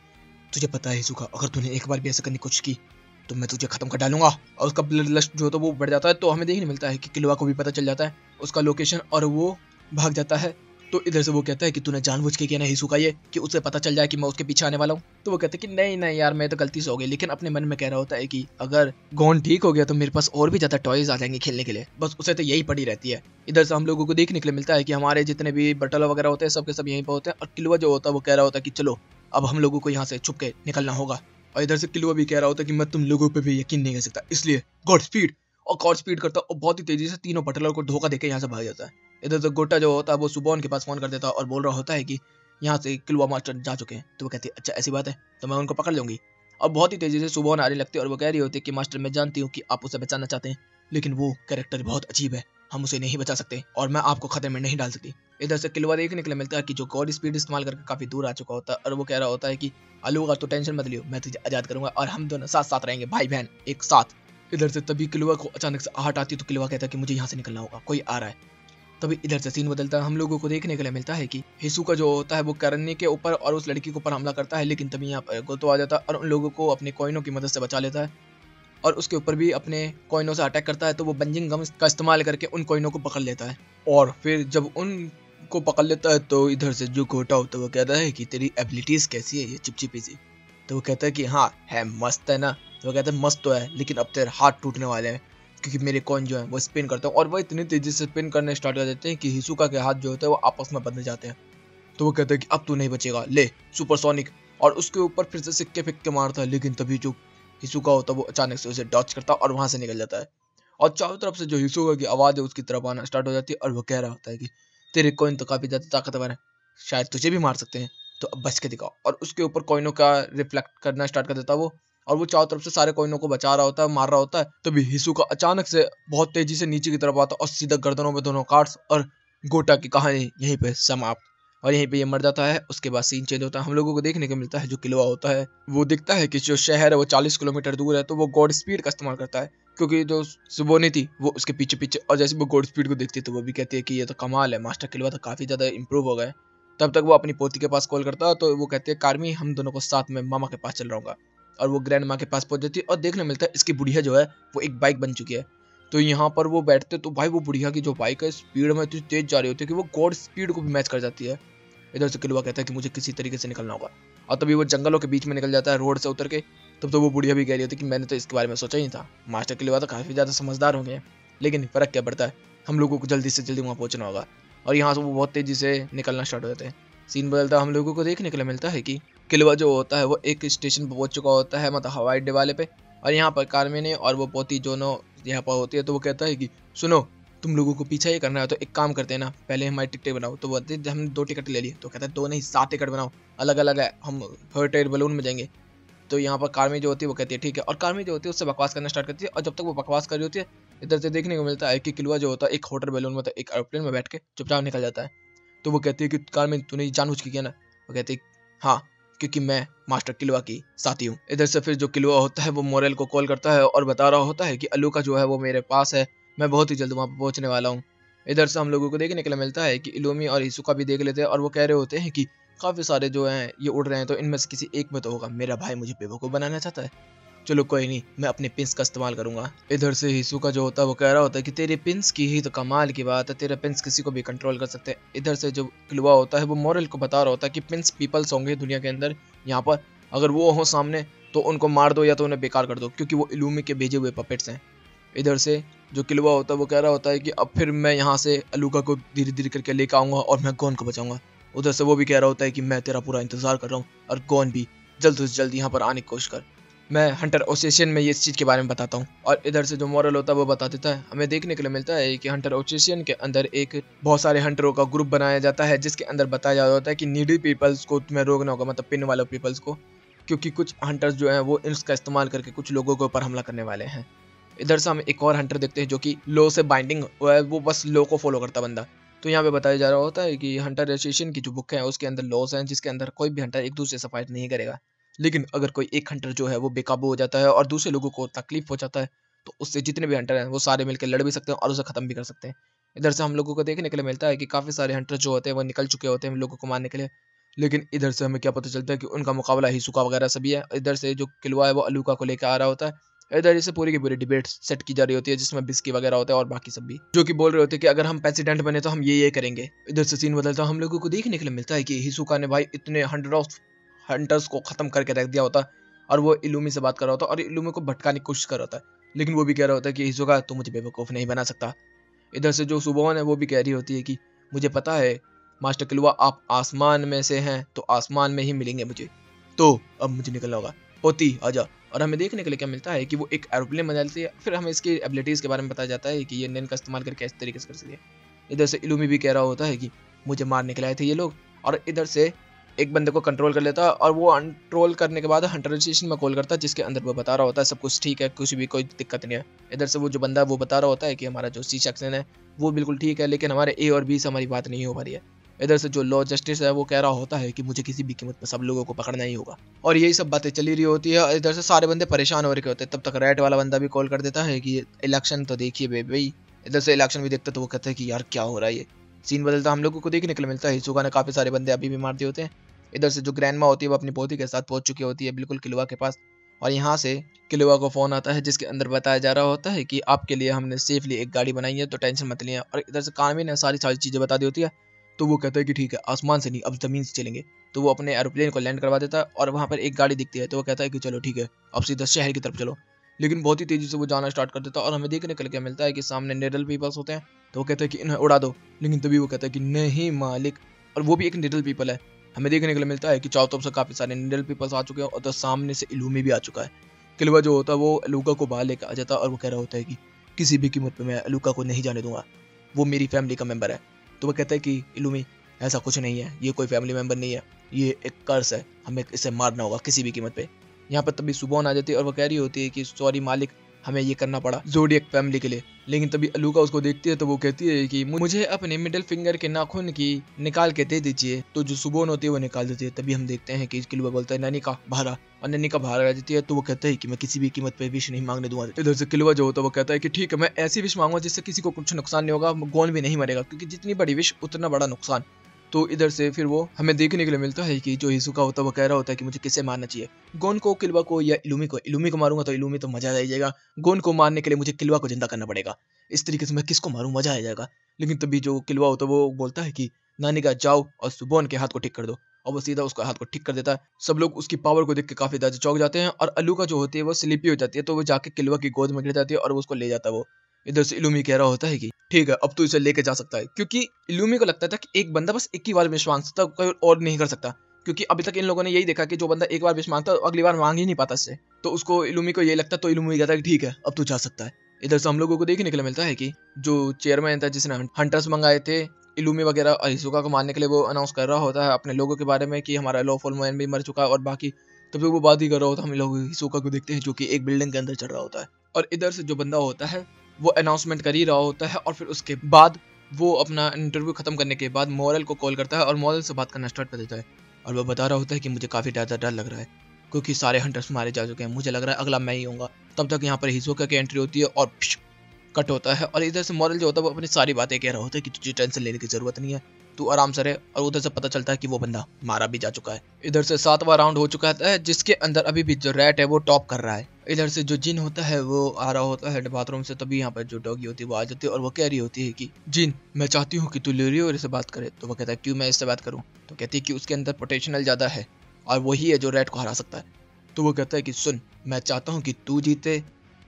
A: तुझे पता है हिसुका, अगर तूने एक बार भी ऐसा करने की कोशिश की तो मैं तुझे खत्म कर डालूंगा। और उसका ब्लड लस्ट जो तो वो बढ़ जाता है। तो हमें देखने मिलता है कि किलुआ को भी पता चल जाता है उसका लोकेशन और वो भाग जाता है। तो इधर से वो कहता है कि तूने जानबूझ के किया ना हिसुका ये, कि उसे पता चल जाए कि मैं उसके पीछे आने वाला हूँ। तो वो कहते हैं कि नहीं नहीं यार, मैं तो गलती से हो गई। लेकिन अपने मन में कह रहा होता है कि अगर गोन ठीक हो गया तो मेरे पास और भी ज्यादा टॉयज आ जाएंगे खेलने के लिए, बस उसे तो यही पड़ी रहती है। इधर से हम लोगों को देखने के लिए मिलता है कि हमारे जितने भी बटल वगैरह होते हैं सब के सब यहीं पर होते हैं और किलुआ जो होता है वो कह रहा होता है कि चलो अब हम लोगों को यहाँ से छुप के निकलना होगा। और इधर से किलुआ भी कह रहा होता है कि मैं तुम लोगों पर भी यकीन नहीं कर सकता, इसलिए गॉड स्पीड। और गॉड स्पीड करता है और बहुत ही तेजी से तीनों बटलर को धोखा देकर यहाँ से भाग जाता है। इधर से गोटा जो होता है वो सुबोन के पास फोन कर देता है और बोल रहा होता है कि यहाँ से किलुआ मास्टर जा चुके हैं। तो वो कहती है अच्छा ऐसी बात है तो मैं उनको पकड़ लूंगी। और बहुत ही तेजी से सुबोन आने लगती है और वो कह रही होती है कि मास्टर मैं जानती हूँ कि आप उसे बचाना चाहते हैं, लेकिन वो कैरेक्टर बहुत अजीब है, हम उसे नहीं बचा सकते और मैं आपको खतरे में नहीं डाल सकती। इधर से किलुआ देखने के लिए मिलता है कि जो गॉड स्पीड इस्तेमाल करके काफी दूर आ चुका होता है और वो कह रहा होता है कि अलूगा तो टेंशन मत लियो, मैं तुझे आजाद करूंगा और हम दोनों साथ साथ रहेंगे, भाई बहन एक साथ। इधर से तभी किलुआ को अचानक से आहट आती है तो किलुआ कहता है कि मुझे यहाँ से निकलना होगा, कोई आ रहा है। तभी इधर से सीन बदलता है। हम लोगों को देखने के लिए मिलता है कि हिसुका जो होता है वो करनी के ऊपर और उस लड़की के ऊपर हमला करता है, लेकिन तभी यहाँ पर गोतो आ जाता है और उन लोगों को अपने कॉइनों की मदद से बचा लेता है और उसके ऊपर भी अपने कॉइनों से अटैक करता है। तो वो बंजिंग गम्स का इस्तेमाल करके उन कॉइनों को पकड़ लेता है और फिर जब उनको पकड़ लेता है तो इधर से जो गोटा होता है वो कहता है कि तेरी एबिलिटीज कैसी है ये चिपचिपी सी। तो वो कहता है कि हाँ है मस्त है ना। तो वो कहता है मस्त तो है लेकिन अब तेरे हाथ टूटने वाले हैं क्योंकि मेरे कॉइन जो है वो स्पिन करता हूँ। और वो इतनी तेजी से स्पिन करने स्टार्ट कर देते हैं कि हिसुका के हाथ जो होते हैं वो आपस में बंध जाते हैं। तो वो कहता है कि अब तू नहीं बचेगा, ले सुपरसोनिक। और उसके ऊपर फिर से सिक्के फिक्के मारता है, लेकिन तभी जो हिसुका होता है वो अचानक से उसे डॉच करता है और वहां से निकल जाता है। और चारों तरफ से जो हिसुका की आवाज है उसकी तरफ आना स्टार्ट हो जाती है और वो कह रहा होता है कि तेरे कॉइन तो काफी ज्यादा ताकतवर है, शायद तुझे भी मार सकते हैं, तो अब बच के दिखाओ। और उसके ऊपर कॉइनों का रिफ्लेक्ट करना स्टार्ट कर देता है वो, और वो चारों तरफ से सारे कॉइनों को बचा रहा होता है, मार रहा होता है। तभी हिसुका अचानक से बहुत तेजी से नीचे की तरफ आता है और सीधा गर्दनों में दोनों काट्स और गोटा की कहानी यहीं पे समाप्त। और यहीं पे ये मर जाता है। उसके बाद सीन चेंज होता है। हम लोगों को देखने को मिलता है जो किलुआ होता है वो दिखता है कि जो शहर है वो 40 किलोमीटर दूर है, तो वो गॉड स्पीड का इस्तेमाल करता है क्योंकि जो सुबोनी थी वो उसके पीछे पीछे, और जैसे वो गॉड स्पीड को देखती है तो वो भी कहती है कि ये तो कमाल है, मास्टर किलुआ तो काफी ज्यादा इंप्रूव हो गए। तब तक वो अपनी पोती के पास कॉल करता है तो वो कहती है कार्मी हम दोनों को साथ में मामा के पास चल रहा हूँ। और वो ग्रैंड माँ के पास पहुंच जाती है और देखने मिलता है इसकी बुढ़िया जो है वो एक बाइक बन चुकी है। तो यहाँ पर वो बैठते तो भाई वो बुढ़िया की जो बाइक है स्पीड में इतनी तेज जा रही होती है कि वो गॉड स्पीड को भी मैच कर जाती है। इधर से किलुआ कहता है कि मुझे किसी तरीके से निकलना होगा और तभी वो जंगलों के बीच में निकल जाता है रोड से उतर के। तब तो वो बुढ़िया भी कह रही होती है कि मैंने तो इसके बारे में सोचा ही नहीं था, मास्टर किलुआ तो काफी ज्यादा समझदार होंगे, लेकिन फर्क क्या पड़ता है, हम लोगों को जल्दी से जल्दी वहाँ पहुंचना होगा। और यहाँ से वो बहुत तेजी से निकलना स्टार्ट हो जाते हैं। सीन बदलता हम लोगों को देखने के लिए मिलता है कि किलुआ जो होता है वो एक स्टेशन पर पहुंच चुका होता है, मतलब हवाई अड्डे वाले पे। और यहाँ पर कार्मेने और वो पोती जोनो यहाँ पर होती है। तो वो कहता है कि सुनो तुम लोगों को पीछा ही करना है तो एक काम करते हैं ना, पहले हमारी टिकटें बनाओ। तो बोलते हम 2 टिकट ले लिए। तो कहता है 2 नहीं 7 टिकट बनाओ, अलग अलग है, हम हॉट एयर बलून में जाएंगे। तो यहाँ पर कार्मी जो होती है वो कहती है ठीक है, और कार्मी जो होती है उससे बकवास करना स्टार्ट करती है। और जब तक वो बकवास कर रही होती है इधर से देखने को मिलता है कि किलुआ जो होता है एक हॉट एयर बलून में एक एरोप्लेन में बैठ के चुपचाप निकल जाता है। तो वो कहती है कि कार्मी तूने जानबूझ के किया ना। वो कहती है हाँ क्योंकि मैं मास्टर किलुआ की साथी हूँ। इधर से फिर जो किलुआ होता है वो मोरेल को कॉल करता है और बता रहा होता है कि अलूका जो है वो मेरे पास है, मैं बहुत ही जल्द वहाँ पर पहुँचने वाला हूँ। इधर से हम लोगों को देखने के लिए मिलता है कि इलुमी और हिसुका भी देख लेते हैं और वो कह रहे होते हैं कि काफ़ी सारे जो हैं ये उड़ रहे हैं तो इनमें से किसी एक में तो होगा, मेरा भाई मुझे बेवकूफ़ बनाना चाहता है। चलो कोई नहीं, मैं अपने पिंस का इस्तेमाल करूंगा। इधर से हिसुका जो होता है वो कह रहा होता है कि तेरे पिंस की ही तो कमाल की बात है, तेरे पिंस किसी को भी कंट्रोल कर सकते हैं। इधर से जो किलुआ होता है वो मोरल को बता रहा होता है कि पिंस पीपल्स होंगे दुनिया के अंदर यहाँ पर, अगर वो हो सामने तो उनको मार दो या तो उन्हें बेकार कर दो, क्योंकि वो इलूमी के भेजे हुए पपेट्स हैं। इधर से जो किलुआ होता है वो कह रहा होता है कि अब फिर मैं यहाँ से अलूका को धीरे धीरे करके लेकर आऊंगा और मैं गोन को बचाऊंगा। उधर से वो भी कह रहा होता है कि मैं तेरा पूरा इंतजार कर रहा हूँ, और गोन भी जल्द से जल्द यहाँ पर आने की कोशिश कर। मैं हंटर एसोसिएशन में ये इस चीज़ के बारे में बताता हूँ। और इधर से जो मॉरल होता है वो बता देता है, हमें देखने के लिए मिलता है कि हंटर एसोसिएशन के अंदर एक बहुत सारे हंटरों का ग्रुप बनाया जाता है, जिसके अंदर बताया जाता होता है कि नीडी पीपल्स को तुम्हें रोकना होगा, मतलब पिन वाले पीपल्स को, क्योंकि कुछ हंटर्स जो हैं वो इसका इस्तेमाल करके कुछ लोगों के ऊपर हमला करने वाले हैं। इधर से हम एक और हंटर देखते हैं जो कि लो से बाइंडिंग हुआ है, वो बस लो को फॉलो करता बंदा। तो यहाँ पे बताया जा रहा होता है कि हंटर एसोसिएशन की जो बुक है उसके अंदर लॉस हैं, जिसके अंदर कोई भी हंटर एक दूसरे से फाइट नहीं करेगा, लेकिन अगर कोई एक हंटर जो है वो बेकाबू हो जाता है और दूसरे लोगों को तकलीफ हो जाता है, तो उससे जितने भी हंटर हैं वो सारे मिलकर लड़ भी सकते हैं और उसे खत्म भी कर सकते हैं। इधर से हम लोगों को देखने के लिए मिलता है कि काफ़ी सारे हंटर जो होते हैं वो निकल चुके होते हैं लोगों को मारने के लिए, लेकिन इधर से हमें क्या पता चलता है कि उनका मुकाबला हिसुका वगैरह सभी है। इधर से जो किलुआ है वो अलूका को लेकर आ रहा होता है। इधर से पूरी की पूरी डिबेट सेट की जा रही होती है, जिसमें बिस्की वगैरह होता है और बाकी सब भी, जो कि बोल रहे होते हैं कि अगर हम प्रेसिडेंट बने तो हम ये करेंगे। इधर से सीन बदलता है, हम लोगों को देखने के लिए मिलता है कि हिसुका ने भाई इतने 100 हंटर्स को खत्म करके रख दिया होता, और वो इलूमी से बात कर रहा होता और इलूमी को भटकाने की कोशिश कर रहा होता है, लेकिन वो भी कह रहा होता है कि हिसुका तू मुझे बेवकूफ़ नहीं बना सकता। इधर से जो सुबोन है वो भी कह रही होती है कि मुझे पता है मास्टर किलुआ, आप आसमान में से हैं तो आसमान में ही मिलेंगे मुझे, तो अब मुझे निकलना होगा, होती आजा। और हमें देखने के लिए क्या मिलता है कि वो एक एरोप्लेन बना लेती है। फिर हमें इसकी एबिलिटीज़ के बारे में बताया जाता है कि ये नेन का इस्तेमाल करके इस तरीके से कर सकती है। इधर से इलूमी भी कह रहा होता है कि मुझे मारने के लिए आए थे ये लोग, और इधर से एक बंदे को कंट्रोल कर लेता है, और वो कंट्रोल करने के बाद हंटर स्टेशन में कॉल करता है, जिसके अंदर वो बता रहा होता है सब कुछ ठीक है, कुछ भी कोई दिक्कत नहीं है। इधर से वो जो बंदा है वो बता रहा होता है कि हमारा जो सी सेक्शन है वो बिल्कुल ठीक है, लेकिन हमारे ए और बी से हमारी बात नहीं हो पा रही है। इधर से जो लॉ जस्टिस है वो कह रहा होता है कि मुझे किसी भी कीमत पर सब लोगों को पकड़ना ही होगा, और यही सब बातें चली रही होती है। इधर से सारे बंदे परेशान हो रहे होते हैं, तब तक रेड वाला बंदा भी कॉल कर देता है कि इलेक्शन तो देखिए बेबी। इधर से इलेक्शन भी देखते तो वो कहते हैं कि यार क्या हो रहा है, ये सीन बदलता हम लोगों को देखने के लिए मिलता है। हिसुका ने काफी सारे बंदे अभी भी मार दिए होते हैं। इधर से जो ग्रैंडमा होती है वो अपनी पोती के साथ पहुंच चुकी होती है बिल्कुल किलुआ के पास, और यहाँ से किलुआ को फोन आता है, जिसके अंदर बताया जा रहा होता है कि आपके लिए हमने सेफली एक गाड़ी बनाई है, तो टेंशन मत लिया। और इधर से कानवी ने सारी चीजें बता दी होती है, तो वो कहता है कि ठीक है, आसमान से नहीं अब जमीन से चलेंगे। तो वो अपने एरोप्लेन को लैंड करवा देता है, और वहाँ पर एक गाड़ी दिखती है, तो वो कहता है कि चलो ठीक है, अब सीधा शहर की तरफ चलो। लेकिन बहुत ही तेजी से वो जाना स्टार्ट कर देता है, और हमें देखने के लिए क्या मिलता है कि सामने निडल पीपल्स होते हैं, तो वो कहते हैं कि इन्हें उड़ा दो, लेकिन तभी वो कहता है कि नहीं मालिक, और वो भी एक निडल पीपल है। हमें देखने के लिए मिलता है कि चारों तरफ से काफी सारे निडल पीपल्स आ चुके हैं, और तो सामने से इलूमी भी आ चुका है। किलुआ जो होता है वो अलूका को बाहर लेकर आ जाता है, और वो कह रहा होता है कि किसी भी कीमत पे मैं अलूका को नहीं जाने दूंगा, वो मेरी फैमिली का मेंबर है। तो वो कहता है कि इलूमी ऐसा कुछ नहीं है, ये कोई फैमिली मेंबर नहीं है, ये एक कर्स है, हमें इसे मारना होगा किसी भी कीमत पे। यहाँ पर तभी सुबोन आ जाती है, और वो कह रही होती है कि सॉरी मालिक, हमें ये करना पड़ा ज़ोडिएक फैमिली के लिए। लेकिन तभी अलूका उसको देखती है, तो वो कहती है कि मुझे अपने मिडिल फिंगर के नाखून की निकाल के दे दीजिए। तो जो सुबोन होती है वो निकाल देती है। तभी हम देखते हैं कि किलुआ बोलता है नैनी का बाहर आ, और नैनी का बाहर आ जाती है। तो वो कहता है कि मैं किसी भी कीमत पे विश नहीं मांगने दूंगा। इधर से किलुआ जो होता है वो कहता है कि ठीक है, मैं ऐसी विश मांगूंगा जिससे किसी को कुछ नुकसान नहीं होगा, गोन भी नहीं मरेगा, क्योंकि जितनी बड़ी विश उतना बड़ा नुकसान। तो इधर से फिर वो हमें देखने के लिए मिलता है कि जो हिसुका होता है वो कह रहा होता है कि मुझे किसे मारना चाहिए, गोन को, किलुआ को, या इलूमी को। इलूमी को मारूंगा तो इलूमी तो मजा आ जाएगा, गोन को मारने के लिए मुझे किलुआ को जिंदा करना पड़ेगा। इस तरीके से मैं किसको मारूं, मजा आ जाएगा। लेकिन तभी जो किलुआ होता है वो बोलता है कि नानी का जाओ और सुबोन के हाथ को ठीक कर दो, और वो सीधा उसका हाथ को ठीक कर देता है। सब लोग उसकी पावर को देख के काफी ज्यादा चौंक जाते हैं, और अलूका जो होती है वो स्लीपी हो जाती है, तो वो जाके किलुआ की गोद में गिर जाती है और वो उसको ले जाता है। वो इधर से इलूमी कह रहा होता है कि ठीक है, अब तू इसे लेके जा सकता है, क्योंकि इलूमी को लगता था कि एक बंदा बस एक ही बार विश मांग सकता, कोई और नहीं कर सकता, क्योंकि अभी तक इन लोगों ने यही देखा कि जो बंदा एक बार विश मांगता है अगली बार मांग ही नहीं पाता इससे। तो उसको इलूमी को यही लगता, तो इलूमी कहता है कि ठीक है, अब तू जा सकता है। इधर से हम लोगों को देखने के लिए मिलता है कि जो चेयरमैन था जिसने हंटर्स मंगाए थे इलूमी वगैरह और हिसुका को मारने के लिए, वो अनाउंस कर रहा होता है अपने लोगों के बारे में कि हमारा लॉफुल मैन भी मर चुका है और बाकी। तब तक वो बात ही कर रहा होता है, हम लोग हिसुका को देखते हैं जो कि एक बिल्डिंग के अंदर चल रहा होता है, और इधर से जो बंदा होता है वो अनाउंसमेंट कर ही रहा होता है। और फिर उसके बाद वो अपना इंटरव्यू खत्म करने के बाद मोरल को कॉल करता है और मोरल से बात करना स्टार्ट कर देता है, और वो बता रहा होता है कि मुझे काफ़ी ज़्यादा डर लग रहा है, क्योंकि सारे हंटर्स मारे जा चुके हैं, मुझे लग रहा है अगला मैं ही होऊंगा। तब तक यहाँ पर हिसुका की एंट्री होती है और कट होता है, और इधर से मोरल जो होता है वो अपनी सारी बातें कह रहा होता है कि तुझे टेंशन लेने की जरूरत नहीं है, तू आराम से रहे। और उधर से पता चलता है कि वो बंदा मारा भी जा चुका है। इधर से 7वां राउंड हो चुका है, जिसके अंदर अभी भी जो रैट है वो टॉप कर रहा है। इधर से जो जिन होता है वो आ रहा होता है बाथरूम से, तभी यहाँ पर जो डॉगी होती है वो आ जाती है और वो कह रही होती है कि जिन, मैं चाहती हूँ कि तू लियोरियो से बात करे। तो वो कहता है क्यों मैं इससे बात करूँ? तो कहती है कि उसके अंदर पोटेंशियल ज़्यादा है और वही है जो रेड को हरा सकता है। तो वो कहता है कि सुन, मैं चाहता हूँ कि तू जीते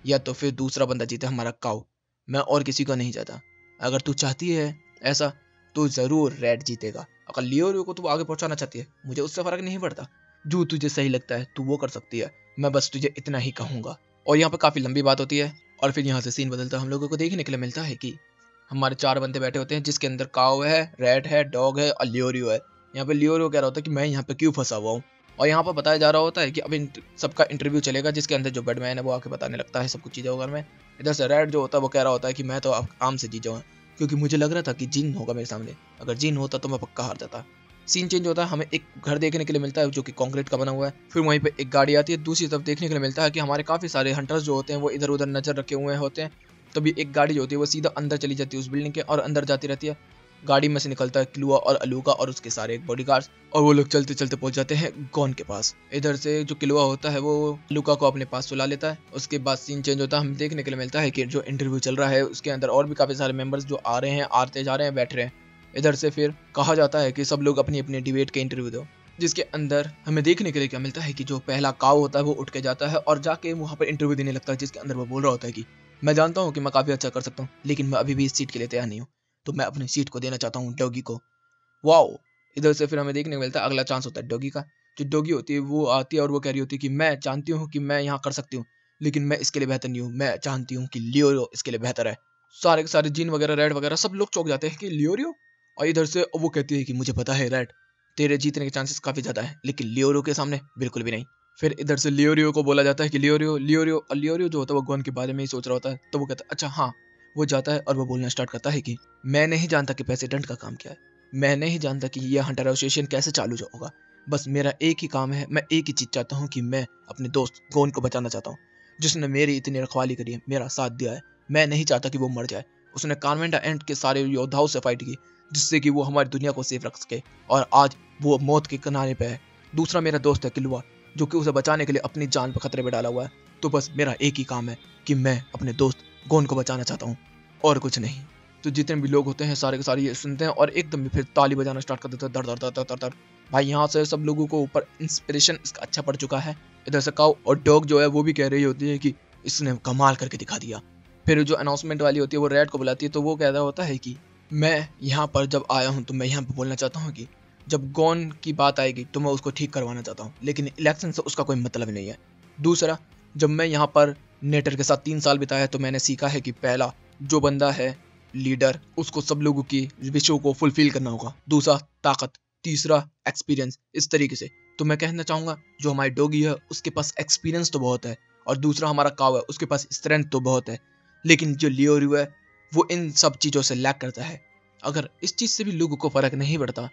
A: या तो फिर दूसरा बंदा जीते, हमारा काऊ। मैं और किसी को नहीं चाहता। अगर तू चाहती है ऐसा तो ज़रूर रेड जीतेगा। अगर लियोरियो को तू आगे पहुँचाना चाहती है, मुझे उससे फ़र्क नहीं पड़ता। जो तुझे सही लगता है तू वो कर सकती है, मैं बस तुझे इतना ही कहूँगा। और यहाँ पे काफ़ी लंबी बात होती है और फिर यहाँ से सीन बदलता है। हम लोगों को देखने के लिए मिलता है कि हमारे 4 बंदे बैठे होते हैं, जिसके अंदर काऊ है, रेड है, डॉग है और लियोरियो है। यहाँ पे लियोरियो कह रहा होता है कि मैं यहाँ पे क्यों फंसा हुआ हूँ। और यहाँ पर बताया जा रहा होता है कि अब सबका इंटरव्यू चलेगा, जिसके अंदर जो बेडमैन है वो आके बताने लगता है सब कुछ चीज़ें होगा में। इधर से रेड जो होता है वो कह रहा होता है कि मैं तो आराम से जीत जाऊँ, क्योंकि मुझे लग रहा था कि जिन होगा मेरे सामने। अगर जिन होता तो मैं पक्का हार जाता। सीन चेंज होता है, हमें एक घर देखने के लिए मिलता है जो कि कंक्रीट का बना हुआ है। फिर वहीं पे एक गाड़ी आती है। दूसरी तरफ देखने के लिए मिलता है कि हमारे काफ़ी सारे हंटर्स जो होते हैं वो इधर उधर नजर रखे हुए होते हैं। तभी एक गाड़ी जो होती है वो सीधा अंदर चली जाती है उस बिल्डिंग के और अंदर जाती रहती है। गाड़ी में से निकलता है किलुआ और अलूका और उसके सारे एक बॉडीगार्ड्स, और वो लोग चलते चलते पहुंच जाते हैं गॉन के पास। इधर से जो किलुआ होता है वो अलूका को अपने पास सुला लेता है। उसके बाद सीन चेंज होता है, हम देखने के लिए मिलता है कि जो इंटरव्यू चल रहा है उसके अंदर और भी काफी सारे मेंबर्स जो आ रहे हैं, आते जा रहे हैं, बैठ रहे हैं। इधर से फिर कहा जाता है कि सब लोग अपनी अपनी डिबेट के इंटरव्यू दो, जिसके अंदर हमें देखने के लिए क्या मिलता है कि जो पहला काऊ होता है वो उठ के जाता है और जाके वहाँ पर इंटरव्यू देने लगता है, जिसके अंदर वो बोल रहा होता है कि मैं जानता हूँ कि मैं काफ़ी अच्छा कर सकता हूँ, लेकिन मैं अभी भी इस सीट के लिए तैयार नहीं हूँ, तो मैं अपनी सीट को देना चाहता हूँ डॉगी को। वाओ। इधर से फिर हमें देखने को मिलता है अगला चांस होता है डॉगी का। जो डॉगी होती है वो आती है और वो कह रही होती है कि मैं जानती हूँ कि मैं यहाँ कर सकती हूँ, लेकिन मैं इसके लिए बेहतर नहीं हूँ, मैं जानती हूँ कि लियोरियो इसके लिए बेहतर है। सारे के सारे जीन वगैरह, रेड वगैरह सब लोग चौंक जाते हैं कि लियोरियो। और इधर से वो कहती है कि मुझे पता है रेड, तेरे जीतने के चांसेस काफ़ी ज़्यादा है, लेकिन लियोरियो के सामने बिल्कुल भी नहीं। फिर इधर से लियोरियो को बोला जाता है कि लियोरियो लियोरियो, और लियोरियो जो होता है वो गन के बारे में ही सोच रहा होता है। तो वो कहता है अच्छा हाँ। वो जाता है और वो बोलना स्टार्ट करता है कि मैं नहीं जानता कि प्रेसिडेंट का काम क्या है, मैं नहीं जानता कि यह हंटर एसोसिएशन कैसे चालू होगा, बस मेरा एक ही काम है, मैं एक ही चीज़ चाहता हूँ कि मैं अपने दोस्त गोन को बचाना चाहता हूँ, जिसने मेरी इतनी रखवाली करी है, मेरा साथ दिया है। मैं नहीं चाहता कि वो मर जाए। उसने कार्मेंटा एंड के सारे योद्धाओं से फाइट की, जिससे कि वो हमारी दुनिया को सेफ रख सके, और आज वो मौत के किनारे पे है। दूसरा मेरा दोस्त है किलुआ, जो कि उसे बचाने के लिए अपनी जान पर खतरे में डाला हुआ है। तो बस मेरा एक ही काम है कि मैं अपने दोस्त गोन को बचाना चाहता हूँ, और कुछ नहीं। तो जितने भी लोग होते हैं सारे के सारे ये सुनते हैं और एकदम फिर ताली बजाना स्टार्ट कर देते हैं, दर दर दर दर दर। भाई यहाँ से सब लोगों को ऊपर इंस्पिरेशन इसका अच्छा पड़ चुका है। इधर से काऊ और डॉग जो है वो भी कह रही होती है कि इसने कमाल करके दिखा दिया। फिर जो अनाउंसमेंट वाली होती है वो रेड को बुलाती है, तो वो कह रहा होता है कि मैं यहाँ पर जब आया हूँ तो मैं यहाँ पर बोलना चाहता हूँ कि जब गॉन की बात आएगी तो मैं उसको ठीक करवाना चाहता हूँ, लेकिन इलेक्शन से उसका कोई मतलब नहीं है। दूसरा, जब मैं यहाँ पर नेटर के साथ 3 साल बिताया तो मैंने सीखा है कि पहला जो बंदा है लीडर, उसको सब लोगों की विशों को फुलफिल करना होगा। दूसरा ताकत, तीसरा एक्सपीरियंस। इस तरीके से तो मैं कहना चाहूँगा जो हमारी डॉगी है उसके पास एक्सपीरियंस तो बहुत है, और दूसरा हमारा काव है उसके पास स्ट्रेंथ तो बहुत है, लेकिन जो लियोरियो है वो इन सब चीज़ों से लैक करता है। अगर इस चीज़ से भी लोगों को फ़र्क नहीं पड़ता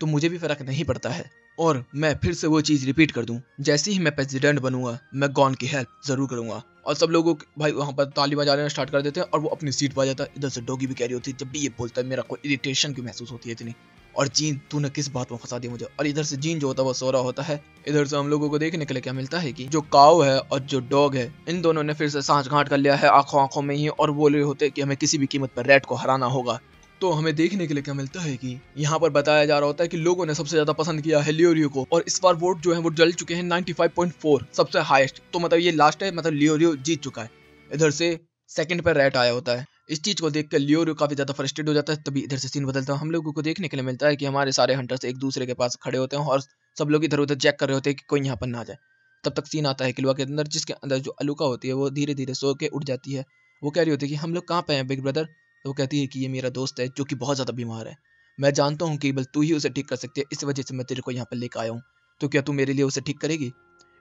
A: तो मुझे भी फ़र्क नहीं पड़ता है। और मैं फिर से वो चीज़ रिपीट कर दूं, जैसे ही मैं प्रेसिडेंट बनूंगा मैं गॉन की हेल्प ज़रूर करूंगा। और सब लोगों भाई वहाँ पर ताली बजाना स्टार्ट कर देते हैं और वो अपनी सीट पर आ जाता है। इधर से डॉगी भी कह रही होती है, जब भी ये बोलता है मेरा कोई इरिटेशन क्यों महसूस होती है इतनी, और जीन तूने किस बात में फंसा दिया मुझे। और इधर से जीन जो होता है वो सो रहा होता है। इधर से हम लोगों को देखने के लिए क्या मिलता है कि जो काऊ है और जो डॉग है इन दोनों ने फिर से सांठगांठ कर लिया है आंखों आंखों में ही, और बोल रहे होते कि हमें किसी भी कीमत पर रेड को हराना होगा। तो हमें देखने के लिए क्या मिलता है कि यहाँ पर बताया जा रहा होता है कि लोगों ने सबसे ज्यादा पसंद किया है लियोरियो को, और इस बार वोट जो है वो जल चुके हैं 95.4, सबसे हाईएस्ट। तो मतलब ये लास्ट है, मतलब लियोरियो जीत चुका है। इधर से सेकंड पर रेड आया होता है। इस चीज को देखकर लियोरियो काफी ज्यादा फ्रस्ट्रेट हो जाता है। तभी इधर से सीन बदलता है, हम लोगों को देखने के लिए मिलता है कि हमारे सारे हंटर्स एक दूसरे के पास खड़े होते हैं और सब लोग इधर उधर चेक कर रहे होते हैं कि कोई यहाँ पर ना आ जाए। तब तक सीन आता है किलवा के अंदर, जिसके अंदर जो अलूका होती है वो धीरे धीरे सो के उठ जाती है। वो कह रही होती है कि हम लोग कहाँ पे हैं बिग ब्रदर। तो वो कहती है कि ये मेरा दोस्त है जो कि बहुत ज़्यादा बीमार है, मैं जानता हूँ कि बल तू ही उसे ठीक कर सकती है, इस वजह से मैं तेरे को यहाँ पर लेकर आया हूँ, तो क्या तू मेरे लिए उसे ठीक करेगी।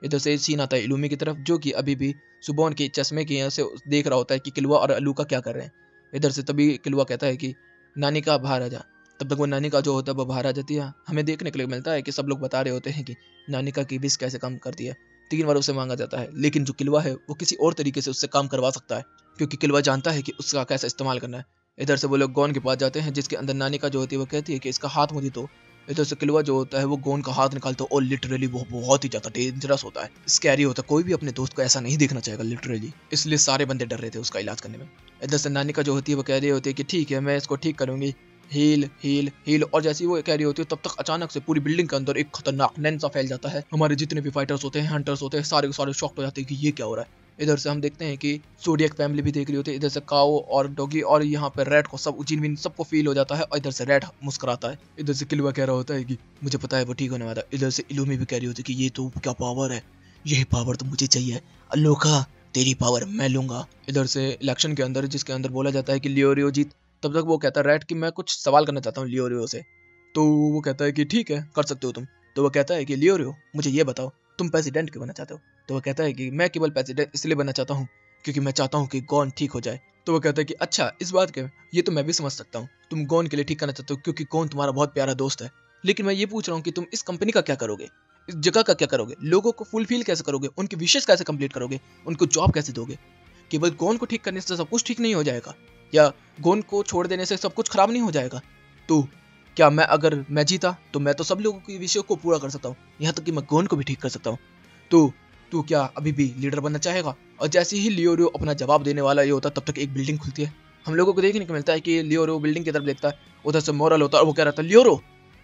A: इधर से सीन आता है इलूमी की तरफ, जो कि अभी भी सुबोन के चश्मे की यहाँ से देख रहा होता है कि किलवा और अलूका क्या कर रहे हैं। इधर से तभी किलवा कहता है कि नानी का बाहर आ जा। तब तक वो नानी का जो होता है वो बाहर आ जाती है। हमें देखने के लिए मिलता है कि सब लोग बता रहे होते हैं कि नानिका की विश कैसे काम करती है। 3 बार उसे मांगा जाता है, लेकिन जो किलवा है वो किसी और तरीके से उससे काम करवा सकता है, क्योंकि किलवा जानता है कि उसका कैसे इस्तेमाल करना है। इधर से वो लोग गॉन के पास जाते हैं, जिसके अंदर नानिका जो होती है वो कहती है कि इसका हाथ मुझे दो। इधर से किलुआ जो होता है वो गोन का हाथ निकालता है और लिटरली वो बहुत ही ज्यादा डेंजरस होता है, स्कैरी होता है। कोई भी अपने दोस्त को ऐसा नहीं देखना चाहेगा लिटरली, इसलिए सारे बंदे डर रहे थे उसका इलाज करने में। इधर से नानिका जो होती है वो कह रही होती है कि ठीक है मैं इसको ठीक करूंगी, हील हील हील। और जैसे ही वो कह रही होती है तब तक अचानक से पूरी बिल्डिंग के अंदर एक खतरनाक नैन सा फैल जाता है। हमारे जितने भी फाइटर्स होते हैं, हंटर्स होते हैं, सारे के सारे शॉक्ड हो जाते हैं कि ये क्या हो रहा है। इधर से हम देखते हैं कि जोडियक फैमिली भी देख रही होती है, इधर से काओ और डॉगी और यहाँ पे रेड को सब जिनविन सबको फील हो जाता है। और इधर से रेड मुस्कुराता है। इधर से किलुआ कह रहा होता है कि मुझे पता है वो ठीक होने वाला है। इधर से इलुमी भी कह रही होती है कि ये तो क्या पावर है, यही पावर तो मुझे चाहिए। अलोका तेरी पावर मैं लूंगा। इधर से इलेक्शन के अंदर जिसके अंदर बोला जाता है कि लियोरियो जीत, तब तक वो कहता है रेड कि मैं कुछ सवाल करना चाहता हूँ लियोरियो से। तो वो कहता है कि ठीक है कर सकते हो तुम। तो वो कहता है कि लियोरियो मुझे ये बताओ तुम प्रेसिडेंट क्यों बनना चाहते हो। तो वो कहता है कि मैं केवल प्रेसिडेंट इसलिए बनना चाहता हूँ क्योंकि मैं चाहता हूँ कि गॉन ठीक हो जाए। तो वो कहता है कि अच्छा इस बात के, ये तो मैं भी समझ सकता हूँ, तुम गॉन के लिए ठीक करना चाहते हो क्योंकि गॉन तुम्हारा बहुत प्यारा दोस्त है। लेकिन मैं ये पूछ रहा हूँ कि तुम इस कंपनी का क्या करोगे, इस जगह का क्या करोगे, लोगों को फुलफिल कैसे करोगे, उनकी विशेष कैसे कंप्लीट करोगे, उनको जॉब कैसे दोगे। केवल गॉन को ठीक करने से सब कुछ ठीक नहीं हो जाएगा, या गॉन को छोड़ देने से सब कुछ खराब नहीं हो जाएगा। तो क्या मैं अगर मैं जीता तो मैं तो सब लोगों की विषयों को पूरा कर सकता हूँ, यहाँ तक कि मैं गॉन को भी ठीक कर सकता हूँ। तो तू क्या अभी भी लीडर बनना चाहेगा। और जैसे ही लियोरो अपना जवाब देने वाला ये होता तब तक एक बिल्डिंग खुलती है। हम लोगों को देखने को मिलता है कि लियोरो बिल्डिंग की तरफ देखता है, उधर से मोरल होता है और वो कह रहा था लियोरो,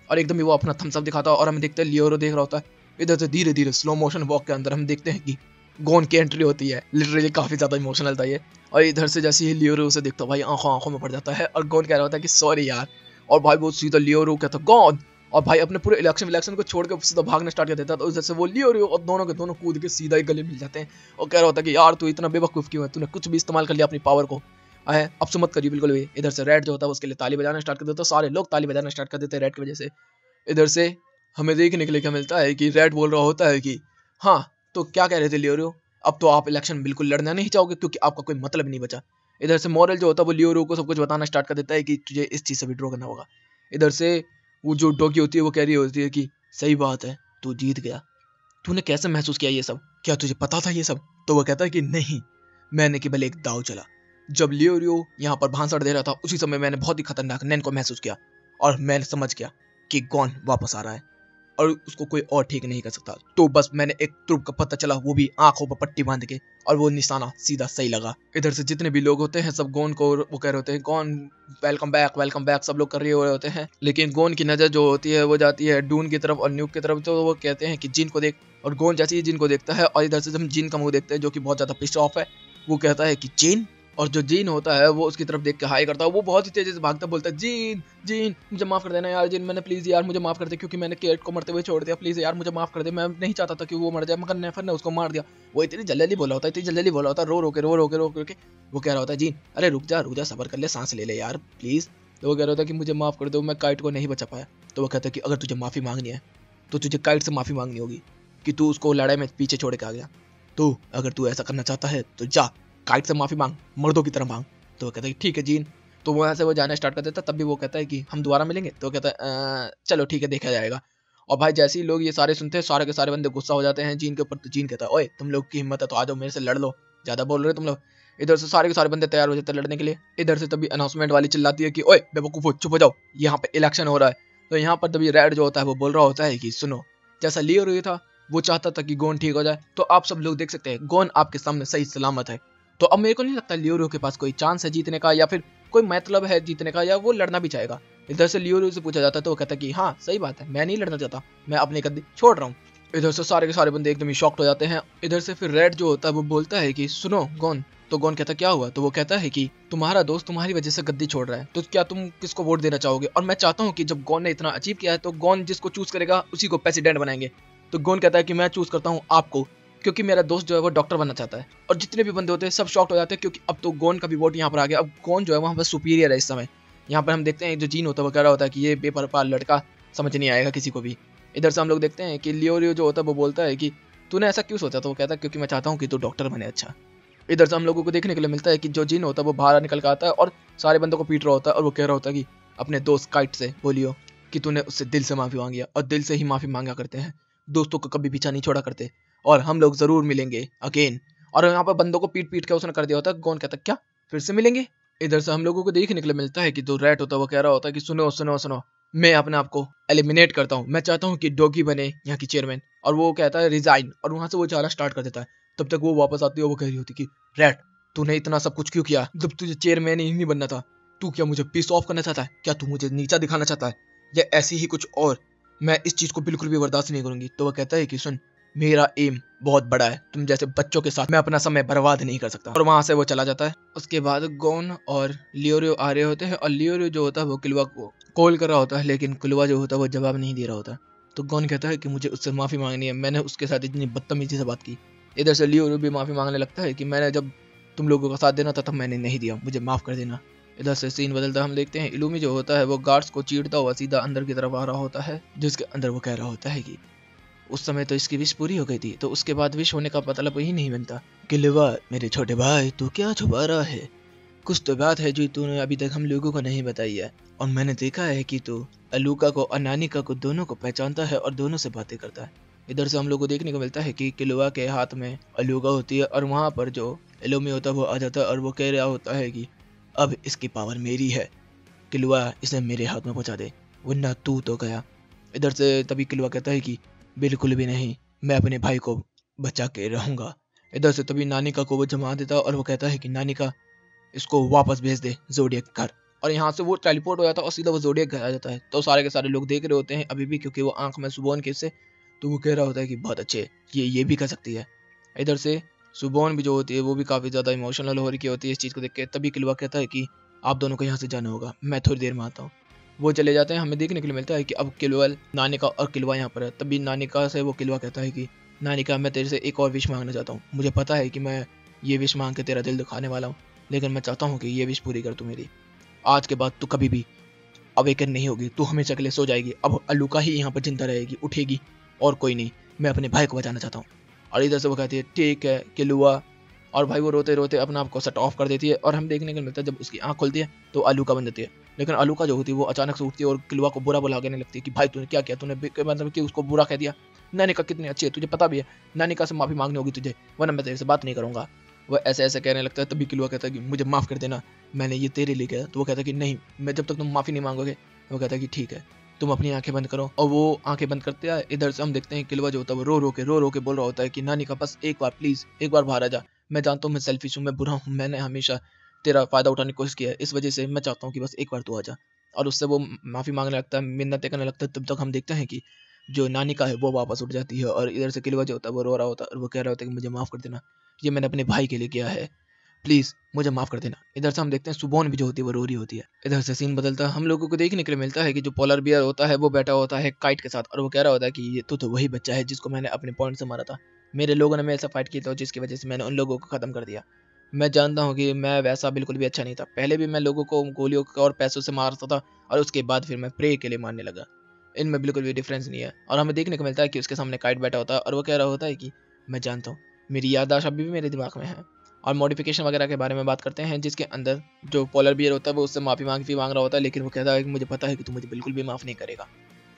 A: और एकदम ही वो अपना थम्स अप दिखाता है और हम देखते हैं लियोरो देख रहा होता है। इधर से धीरे धीरे स्लो मोशन वॉक के अंदर हम देखते हैं कि गॉन की एंट्री होती है। लिटरली काफी ज्यादा इमोशनल था ये। और इधर से जैसे ही लियोरो उसे देखता भाई आंखों आंखों में पड़ जाता है और गॉन कह रहा होता है कि सॉरी यार। और भाई वो सीधा लियोरो कहता गॉन, और भाई अपने पूरे इलेक्शन को छोड़ के सीधा भागना स्टार्ट कर देता है। तो उधर से वो लियोरो और दोनों के दोनों कूद के सीधा ही गले मिल जाते हैं और कह रहा होता है कि यार तू इतना बेवकूफ क्यों है, तूने कुछ भी इस्तेमाल कर लिया अपनी पावर को, आए अब से मत करिए बिल्कुल भी। इधर से रेड जो होता है उसके लिए ताली बजाना स्टार्ट कर देता है, सारे लोग ताली बजाना स्टार्ट कर देते हैं रेड की वजह से। इधर से हमें देखने के लिए क्या मिलता है कि रेड बोल रहा होता है कि हाँ तो क्या कह रहे थे लियोरो, अब तो आप इलेक्शन बिल्कुल लड़ना नहीं चाहोगे क्योंकि आपका कोई मतलब नहीं बचा। इधर से मॉरल जो होता है वो लियोरो को सब कुछ बताना स्टार्ट कर देता है कि तुझे इस चीज से विड्रॉ करना होगा। इधर से वो जो डॉगी होती है वो कह रही होती है कि सही बात है तू जीत गया, तूने कैसे महसूस किया ये सब, क्या तुझे पता था ये सब। तो वो कहता है कि नहीं, मैंने केवल एक दाव चला, जब लियोरियो यहाँ पर भांसड़ दे रहा था उसी समय मैंने बहुत ही खतरनाक नैन को महसूस किया और मैंने समझ गया कि गॉन वापस आ रहा है और उसको कोई और ठीक नहीं कर सकता। तो बस मैंने एक तुर्क का पता चला, वो भी आंखों पर पट्टी बांध के, और वो निशाना सीधा सही लगा। इधर से जितने भी लोग होते हैं सब गोन को वो कह रहे होते हैं गॉन वेलकम बैक सब लोग कर रहे होते हैं। लेकिन गोन की नजर जो होती है वो जाती है डून की तरफ और न्यूक की तरफ। तो वो कहते हैं कि जिन को देख, और गोन जैसे ही जिन को देखता है और इधर से हम जिन का मुंह देखते हैं जो कि बहुत ज्यादा पिस्ड ऑफ है, वो कहता है कि जिन, और जो जीन होता है वो उसकी तरफ देख के हाई करता है। वो बहुत ही तेजी से भागता बोलता है जीन जीन मुझे माफ कर देना यार, जीन मैंने प्लीज यार मुझे माफ कर दे क्योंकि मैंने केट को मरते हुए छोड़ दिया, प्लीज यार मुझे माफ कर दे, मैं नहीं चाहता था कि वो मर जाए मगर नेफर ने उसको मार दिया। वो इतनी जल्दी बोला होता है, इतनी जल्दी बोला होता है, रो के वो कह रहा होता है जीन अरे रुक जा सबर कर ले, सांस ले ले यार प्लीज। तो वो कह रहा होता है कि मुझे माफ कर दो, मैं काइट को नहीं बचा पाया। तो वो कहता है कि अगर तुझे माफी मांगनी है तो तुझे काइट से माफी मांगनी होगी कि तू उसको लड़ाई में पीछे छोड़ के आ गया। तो अगर तू ऐसा करना चाहता है तो जा काइट से माफी मांग, मर्दों की तरह मांग। तो वो कहता है ठीक है जीन। तो वहां से वो जाना स्टार्ट कर देता, तब भी वो कहता है कि हम दोबारा मिलेंगे। तो वो कहता है चलो ठीक है देखा जाएगा। और भाई जैसे ही लोग ये सारे सुनते हैं सारे के सारे बंदे गुस्सा हो जाते हैं जीन के ऊपर। तो जीन कहता है ओए तुम लोग की हिम्मत है तो आ जाओ मेरे से लड़ लो, ज्यादा बोल रहे हो तुम लोग। इधर से सारे के सारे बंदे तैयार हो जाते हैं लड़ने के लिए। इधर से तभी अनाउंसमेंट वाली चिल्लाती है कि ओए बेवकूफो चुप हो जाओ, यहाँ पे इलेक्शन हो रहा है। तो यहाँ पर तभी रेड जो होता है वो बोल रहा होता है कि सुनो, जैसा लियो था वो चाहता था कि गोन ठीक हो जाए, तो आप सब लोग देख सकते हैं गोन आपके सामने सही सलामत है। तो अब मेरे को नहीं लगता लियोरो के पास कोई चांस है जीतने का, या फिर कोई मतलब है जीतने का, या वो लड़ना भी चाहेगा। इधर से लियोरो से पूछा जाता है तो वो कहता है कि हाँ सही बात है, मैं नहीं लड़ना चाहता, मैं अपनी गद्दी छोड़ रहा हूँ। इधर से सारे के सारे बंदे एकदम ही शॉक्ड हो जाते हैं। इधर से फिर रेड जो होता है वो बोलता है कि सुनो गोन। तो गोन कहता क्या हुआ। तो वो कहता है कि तुम्हारा दोस्त तुम्हारी वजह से गद्दी छोड़ रहा है, तो क्या तुम किसको वोट देना चाहोगे। और मैं चाहता हूँ कि जब गोन ने इतना अचीव किया है तो गोन जिसको चूज करेगा उसी को प्रेसिडेंट बनाएंगे। तो गोन कहता है कि मैं चूज करता हूँ आपको, क्योंकि मेरा दोस्त जो है वो डॉक्टर बनना चाहता है। और जितने भी बंदे होते हैं सब शॉक्ड हो जाते हैं क्योंकि अब तो गोन का भी वोट यहाँ पर आ गया। अब गोन जो है वहाँ पर सुपीरियर है इस समय। यहाँ पर हम देखते हैं जो जीन होता है वो कह रहा होता है कि ये बेपरवाह लड़का समझ नहीं आएगा किसी को भी। इधर से हम लोग देखते हैं कि लियोरियो जो होता है वो बोलता है कि तूने ऐसा क्यों सोचा। तो वो कहता है क्योंकि मैं चाहता हूँ कि तू डॉक्टर बने अच्छा। इधर से हम लोगों को देखने के लिए मिलता है कि जो जीन होता है वो बाहर निकल कर आता है और सारे बंदों को पीट रहा होता है और वो कह रहा होता है कि अपने दोस्त काइट से बोलियो कि तूने उससे दिल से माफी मांगी, और दिल से ही माफी मांगा करते हैं, दोस्तों को कभी पीछा नहीं छोड़ा करते, और हम लोग जरूर मिलेंगे अगेन। और यहाँ पर बंदों को पीट पीट के उसने कर दिया होता है। गोन कहता क्या फिर से मिलेंगे। इधर से हम लोगों को देखने के लिए मिलता है कि जो रैट होता है वो कह रहा होता है कि सुनो सुनो सुनो, मैं अपने आप को एलिमिनेट करता हूँ, मैं चाहता हूँ कि डॉगी बने यहाँ की चेयरमैन। और वो कहता है रिजाइन, और वहाँ से वो जाना स्टार्ट कर देता है। तब तक वो वापस आती है और वो कह रही होती कि रैट, तूने इतना सब कुछ क्यों किया जब तुझे चेयरमैन ही नहीं बनना था? तू क्या मुझे पीस ऑफ करना चाहता है? क्या तू मुझे नीचा दिखाना चाहता है, या ऐसी ही कुछ और? मैं इस चीज को बिल्कुल भी बर्दाश्त नहीं करूंगी। तो वो कहता है कि सुन, मेरा एम बहुत बड़ा है, तुम जैसे बच्चों के साथ मैं अपना समय बर्बाद नहीं कर सकता। और वहां से वो चला जाता है। उसके बाद गोन और लियोरियो आ रहे होते हैं, और लियोरियो जो होता है वो किलवा को कॉल कर रहा होता है, लेकिन किलवा जो होता है वो जवाब नहीं दे रहा होता। तो गोन कहता है कि मुझे उससे माफी मांगनी है, मैंने उसके साथ इतनी बदतमीजी से बात की। इधर से लियोरियो भी माफी मांगने लगता है कि मैंने जब तुम लोगों का साथ देना था तब मैंने नहीं दिया, मुझे माफ कर देना। इधर से सीन बदलता हम देखते हैं इलूमी जो होता है वो गार्ड्स को चीरता हुआ सीधा अंदर की तरफ आ रहा होता है, जिसके अंदर वो कह रहा होता है कि उस समय तो इसकी विश पूरी हो गई थी, तो उसके बाद विश होने का मतलब ही नहीं बनता। किलवा मेरे छोटे भाई, तू क्या छुपा रहा है? कुछ तो बात है जो तूने अभी तक हम लोगों को नहीं बताई है, और मैंने देखा है कि तू अलूका को और नानिका को दोनों को पहचानता है और दोनों से बातें करता है। इधर से हम लोग को देखने को मिलता है कि किलवा के हाथ में अलूका होती है, और वहाँ पर जो इलूमी होता है वो आ जाता है और वो कह रहा होता है कि अब इसकी पावर मेरी है, किलवा इसे मेरे हाथ में पहुंचा दे, वरना तू तो गया। इधर से तभी किलवा कहता है कि बिल्कुल भी नहीं, मैं अपने भाई को बचा के रहूंगा। इधर से तभी नानिका को वो जमा देता है और वो कहता है कि नानिका, इसको वापस भेज दे जोडियक घर। और यहाँ से वो टेलीपोर्ट हो जाता है और सीधा वो जोडियक घर आ जाता है। तो सारे के सारे लोग देख रहे होते हैं अभी भी, क्योंकि वो आंख में सुबोन के से, तो वो कह रहा होता है कि बहुत अच्छे, ये भी कर सकती है। इधर से सुबोन भी जो होती है वो भी काफी ज्यादा इमोशनल हो रही होती है इस चीज को देख के। तभी किलवा कहता है कि आप दोनों को यहाँ से जाना होगा, मैं थोड़ी देर में आता हूँ। वो चले जाते हैं। हमें देखने के लिए मिलता है कि अब किलवा, नानिका और किलवा यहाँ पर है। तभी नानिका से वो किलवा कहता है कि नानिका, मैं तेरे से एक और विश मांगना चाहता हूँ। मुझे पता है कि मैं ये विश मांग के तेरा दिल दुखाने वाला हूँ, लेकिन मैं चाहता हूँ कि ये विश पूरी कर तू मेरी। आज के बाद तू कभी भी अवेकन नहीं होगी, तू हमेशा के लिए सो जाएगी। अब अलूका ही यहाँ पर जिंदा रहेगी, उठेगी, और कोई नहीं। मैं अपने भाई को बचाना चाहता हूँ। और इधर से वो कहती है ठीक है किलुआ, और भाई वो रोते रोते अपने आप को सेट ऑफ कर देती है। और हम देखने को मिलता है जब उसकी आंख खुलती है तो अलूका बन जाती है। लेकिन अलूका जो होती है वो अचानक से उठती है और किलुआ को बुरा बुला कहने लगती है कि भाई तूने क्या किया, तूने मतलब कि उसको बुरा कह दिया। नानिका कितनी अच्छी है, तुझे पता भी है, नानिका से माफी मांगनी होगी तुझे, वरना मैं तेरे से बात नहीं करूंगा। वो ऐसे ऐसे कहने लगता है। तभी किलुआ कहता है कि मुझे माफ कर देना, मैंने ये तेरे लिए किया। तो वो कहता है कि नहीं, मैं जब तक तुम माफी नहीं मांगोगे। वो कहता है कि ठीक है, तुम अपनी आंखें बंद करो। और वो आंखें बंद करते हैं। इधर से हम देखते हैं किलुआ जो होता है वो रो रो के बोल रहा होता है कि नानिका बस एक बार प्लीज, एक बार बाहर आ जा। मैं जानता हूँ मैं सेल्फिश हूँ, मैं बुरा हूँ, मैंने हमेशा तेरा फायदा उठाने की कोशिश की है, इस वजह से मैं चाहता हूँ कि बस एक बार तू आ जा। और उससे वो माफी मांगने लगता है, मिन्नतें करने लगता है। तब तक हम देखते हैं कि जो नानिका है वो वापस उठ जाती है, और इधर से किलुआ जो होता है वो रो रहा होता है और वो कह रहा होता है कि मुझे माफ कर देना, ये मैंने अपने भाई के लिए किया है, प्लीज मुझे माफ कर देना। इधर से हम देखते हैं सुबोन भी जो होती है वो रो रही होती है। इधर से सीन बदलता है। हम लोगों को देखने के लिए मिलता है कि जो पोलर बियर होता है वो बैठा होता है काइट के साथ, और वो कह रहा होता है कि ये तो वही बच्चा है जिसको मैंने अपने पॉइंट से मारा था। मेरे लोगों ने मेरे से फाइट किया था जिसकी वजह से मैंने उन लोगों को खत्म कर दिया। मैं जानता हूँ कि मैं वैसा बिल्कुल भी अच्छा नहीं था। पहले भी मैं लोगों को गोलियों और पैसों से मारता था, और उसके बाद फिर मैं प्रे के लिए मारने लगा। इनमें बिल्कुल भी डिफरेंस नहीं है। और हमें देखने को मिलता है कि उसके सामने काइट बैठा होता है और वो कह रहा होता है कि मैं जानता हूँ, मेरी याददाश्त अभी भी मेरे दिमाग में है। और मॉडिफिकेशन वगैरह के बारे में बात करते हैं, जिसके अंदर जो पोलर बियर होता है वो उससे माफी मांग रहा होता है, लेकिन वो कहता है कि मुझे पता है कि तू मुझे बिल्कुल भी माफ नहीं करेगा,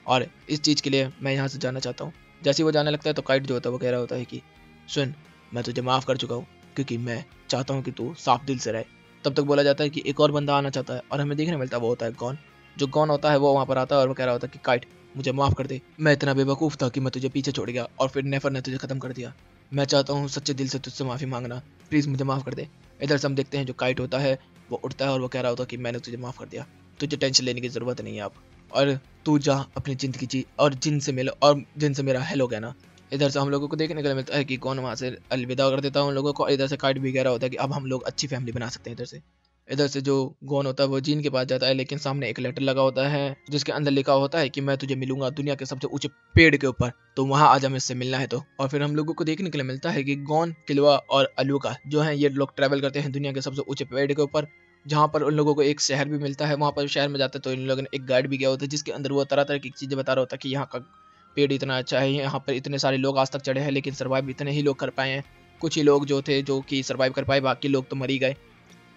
A: और इस चीज़ के लिए मैं यहाँ से जाना चाहता हूँ। जैसे ही वो जाने लगता है तो काइट जो होता है वो कह रहा होता है कि सुन, मैं तुझे माफ़ कर चुका हूँ, क्योंकि मैं चाहता हूँ कि तू साफ दिल से रहे। तब तक बोला जाता है कि एक और बंदा आना चाहता है, और हमें देखने मिलता है वो होता है गॉन। जो गॉन होता है वो वहाँ पर आता है और वो कह रहा होता है कि काइट मुझे माफ़ कर दे, मैं इतना बेवकूफ़ था कि मैं तुझे पीछे छोड़ गया और फिर नेफर ने तुझे ख़त्म कर दिया। मैं चाहता हूँ सच्चे दिल से तुझसे माफ़ी मांगना, प्लीज़ मुझे माफ़ कर दे। इधर से हम देखते हैं जो काइट होता है वो उठता है और वो कह रहा होता है कि मैंने तुझे माफ़ कर दिया, तुझे टेंशन लेने की ज़रूरत नहीं है अब, और तू जा अपनी ज़िंदगी जी और जिन से मिल और जिन से मेरा हेलो कहना। इधर से हम लोगों को देखने के लिए मिलता है कि कौन वहाँ से अलविदा कर देता है उन लोगों को। इधर से काइट भी कह रहा होता है कि अब हम लोग अच्छी फैमिली बना सकते हैं। इधर से जो गोन होता है वो जीन के पास जाता है, लेकिन सामने एक लेटर लगा होता है जिसके अंदर लिखा होता है कि मैं तुझे मिलूंगा दुनिया के सबसे ऊंचे पेड़ के ऊपर, तो वहां आजा मुझसे मिलना है तो। और फिर हम लोगों को देखने के लिए मिलता है कि गोन, किलवा और अलूका जो है ये लोग ट्रैवल करते हैं दुनिया के सबसे ऊंचे पेड़ के ऊपर, जहाँ पर उन लोगों को एक शहर भी मिलता है। वहाँ पर शहर में जाते हैं तो इन लोगों ने एक गाइड भी किया होता है जिसके अंदर वो तरह तरह की चीज़ें बता रहा होता है कि यहाँ का पेड़ इतना अच्छा है, यहाँ पर इतने सारे लोग आज तक चढ़े हैं लेकिन सर्वाइव इतने ही लोग कर पाए हैं, कुछ ही लोग जो थे जो कि सर्वाइव कर पाए, बाकी लोग तो मर ही गए।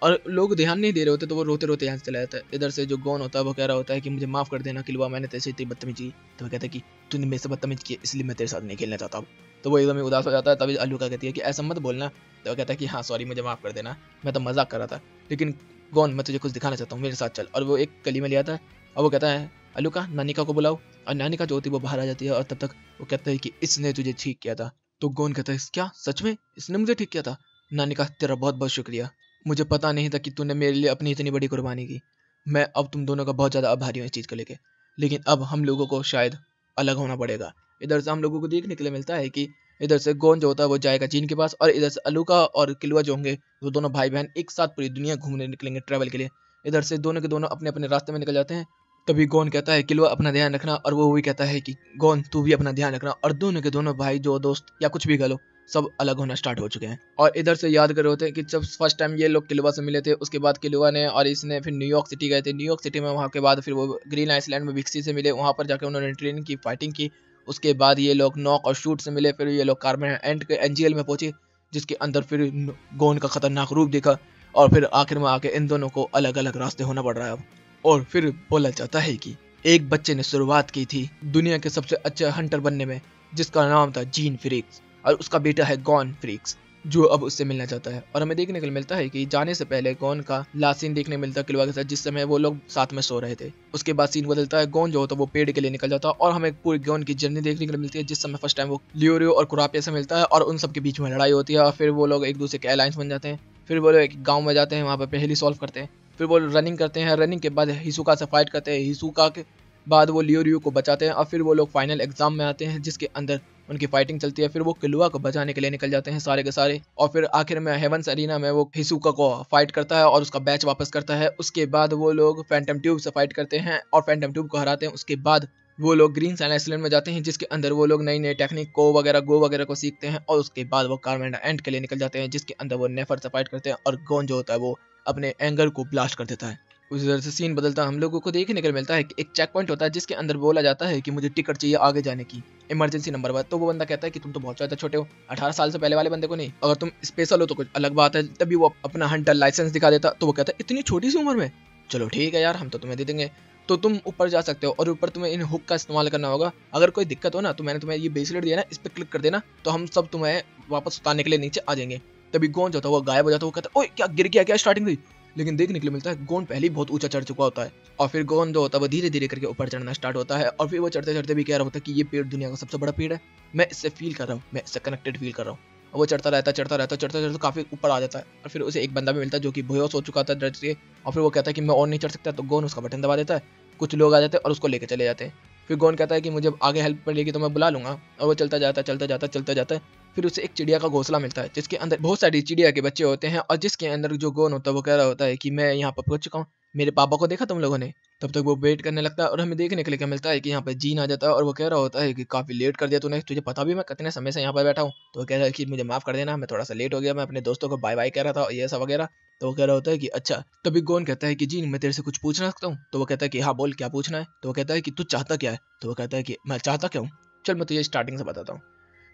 A: और लोग ध्यान नहीं दे रहे होते तो वो रोते रोते यहाँ से चला जाता है। इधर से जो गॉन होता है वो कह रहा होता है कि मुझे माफ कर देना किलवा, मैंने तेरे से इतनी बदतमीजी की। तो वो कहता है कि तूने मेरे से बदतमीजी की इसलिए मैं तेरे साथ नहीं खेलना चाहता हूँ। तो वो एकदम ही उदास हो जाता है। तभी अलूका कहती है कि ऐसा मत बोलना। तो वो कहता है कि हाँ सॉरी, मुझे माफ कर देना, मैं तो मजाक कर रहा था, लेकिन गॉन मैं तुझे कुछ दिखाना चाहता हूँ, मेरे साथ चल। और वो एक गली में ले आता है और वो कहता है अलुका नानिका को बुलाओ। और नानिका जो होती है वो बाहर आ जाती है और तब तक वो कहता है कि इसने तुझे ठीक किया था। तो गोन कहता है क्या सच में इसने मुझे ठीक किया था? नानिका तेरा बहुत बहुत शुक्रिया, मुझे पता नहीं था कि तूने मेरे लिए अपनी इतनी बड़ी कुर्बानी की। मैं अब तुम दोनों का बहुत ज़्यादा आभारी हूँ इस चीज़ को लेके, लेकिन अब हम लोगों को शायद अलग होना पड़ेगा। इधर से हम लोगों को देखने के लिए मिलता है कि इधर से गोन जो होता है वो जाएगा जीन के पास, और इधर से अलुका और किलुआ जो होंगे वो दोनों भाई बहन एक साथ पूरी दुनिया घूमने निकलेंगे ट्रैवल के लिए। इधर से दोनों के दोनों अपने अपने रास्ते में निकल जाते हैं। तभी गोन कहता है किलुआ अपना ध्यान रखना, और वो भी कहता है कि गोन तू भी अपना ध्यान रखना। और दोनों के दोनों भाई जो दोस्त या कुछ भी कह लो सब अलग होना स्टार्ट हो चुके हैं। और इधर से याद कर रहे होते हैं कि जब फर्स्ट टाइम ये लोग किलुआ से मिले थे, उसके बाद किलुआ ने और इसने फिर न्यूयॉर्क सिटी गए थे। न्यूयॉर्क सिटी में वहाँ के बाद फिर वो ग्रीन आइसलैंड में विक्सी से मिले, वहाँ पर जाकर उन्होंने ट्रेनिंग की, फाइटिंग की। उसके बाद ये लोग नॉक और शूट से मिले, फिर ये लोग कार्बन एंड के एनजीएल में पहुंचे, जिसके अंदर फिर गोन का खतरनाक रूप देखा। और फिर आखिर में आके इन दोनों को अलग अलग रास्ते होना पड़ रहा है अब। और फिर बोला जाता है कि एक बच्चे ने शुरुआत की थी दुनिया के सबसे अच्छे हंटर बनने में, जिसका नाम था जीन फ्रीक्स, और उसका बेटा है गॉन फ्रीक्स, जो अब उससे मिलना चाहता है। और हमें देखने को मिलता है कि जाने से पहले गॉन का लास्ट सीन देखने मिलता है किलुआ के साथ, जिस समय वो लोग साथ में सो रहे थे। उसके बाद सीन बदलता है, गॉन जो होता है वो पेड़ के लिए निकल जाता है, और हमें पूरी गॉन की जर्नी देखने को मिलती है, जिस समय फर्स्ट टाइम वो लियोरियो और कुरापिया से मिलता है, और उन सबके बीच में लड़ाई होती है, और फिर वो लोग एक दूसरे के अलायंस बन जाते हैं। फिर वो लोग एक गाँव में जाते हैं, वहाँ पर पहेली सॉल्व करते हैं। फिर वो रनिंग करते हैं, रनिंग के बाद हिसुका से फाइट करते हैं, हिसुका के बाद वो लियोरियो को बचाते हैं, और फिर वो लोग फाइनल एग्जाम में आते हैं जिसके अंदर उनकी फाइटिंग चलती है। फिर वो किलुआ को बचाने के लिए निकल जाते हैं सारे के सारे, और फिर आखिर में हेवंस एरिना में वो हिसुका को फाइट करता है और उसका बैच वापस करता है। उसके बाद वो लोग फैंटम ट्यूब से फाइट करते हैं और फैंटम ट्यूब को हराते हैं। उसके बाद वो लोग ग्रीन आइसलैंड में जाते हैं, जिसके अंदर वो लोग नई नई टेक्निक को वगैरह गो वगैरह को सीखते हैं, और उसके बाद वो कार्बन एंड के लिए निकल जाते हैं, जिसके अंदर वो नेफर से फाइट करते हैं, और गोन जो होता है वो अपने एंगर को ब्लास्ट कर देता है। उस तरह से सीन बदलता है, हम लोगों को देखने को मिलता है कि एक चेक पॉइंट होता है, जिसके अंदर बोला जाता है कि मुझे टिकट चाहिए आगे जाने की, इमरजेंसी नंबर 1। तो वो बंदा कहता है कि तुम तो बहुत ज़्यादा छोटे हो, 18 साल से पहले वाले बंदे को नहीं, अगर तुम स्पेशल हो तो कुछ अलग बात है। तभी वो अपना हंटर लाइसेंस दिखा देता, तो वो कहता है इतनी छोटी सी उम्र में, चलो ठीक है यार हम तो तुम्हें दे देंगे, तो तुम ऊपर जा सकते हो, और ऊपर तुम्हें इन हुक का इस्तेमाल करना होगा। अगर कोई दिक्कत हो ना तो मैंने तुम्हें ये ब्रेसलेट दिया ना, इस पर क्लिक कर देना, तो हम सब तुम्हें वापस उतारने के लिए नीचे आ जाएंगे। तभी गोन जो था वो गायब हो जाता है, वो कहता है ओए क्या गिर गया क्या स्टार्टिंग हुई। लेकिन देखने के लिए मिलता है गोन पहले ही बहुत ऊंचा चढ़ चुका होता है, और फिर गोन जो होता है वो धीरे धीरे करके ऊपर चढ़ना स्टार्ट होता है। और फिर वो चढ़ते चढ़ते भी कह रहा होता है कि ये पेड़ दुनिया का सबसे बड़ा पेड़ है, मैं इससे फील कर रहा हूँ, मैं इससे कनेक्टेड फील कर रहा हूँ। और वो चढ़ता रहता चढ़ते चढ़ते काफी ऊपर आ जाता है, और फिर उसे एक बंदा भी मिलता है जो कि बेहोश हो चुका था डर से, और फिर वो कहता है कि मैं और नहीं चढ़ सकता। तो गोन उसका बटन दबा देता है, कुछ लोग आ जाते हैं और उसको लेके चले जाते हैं। फिर गोन कहता है कि मुझे आगे हेल्प पड़ेगी तो मैं बुला लूंगा, और वो चलता जाता है। फिर उसे एक चिड़िया का घोंसला मिलता है, जिसके अंदर बहुत सारी चिड़िया के बच्चे होते हैं, और जिसके अंदर जो गोन होता है वो कह रहा होता है कि मैं यहाँ पर पहुंच चुका हूँ, मेरे पापा को देखा तुम लोगों ने। तब तक वो वेट करने लगता है, और हमें देखने के लिए क्या मिलता है कि यहाँ पे जीन आ जाता है, और वो कह रहा होता है कि काफी लेट कर दिया तूने, तुझे पता भी मैं कितने समय से यहाँ पर बैठा हूँ। तो वो कह रहा है कि मुझे माफ कर देना, मैं थोड़ा सा लेट हो गया, मैं अपने दोस्तों को बाय बाय कह रहा था ये सब वगैरह। तो वो कह रहा होता है कि अच्छा। तभी गोन कहता है कि जीन मैं तेरे से कुछ पूछना सकता हूँ। तो वो कहता है कि हाँ बोल क्या पूछना है। तो वो कहता है कि तू चाहता क्या है। तो वो कहता है कि मैं चाहता क्या हूँ, चल मैं तुझे स्टार्टिंग से बताता हूँ।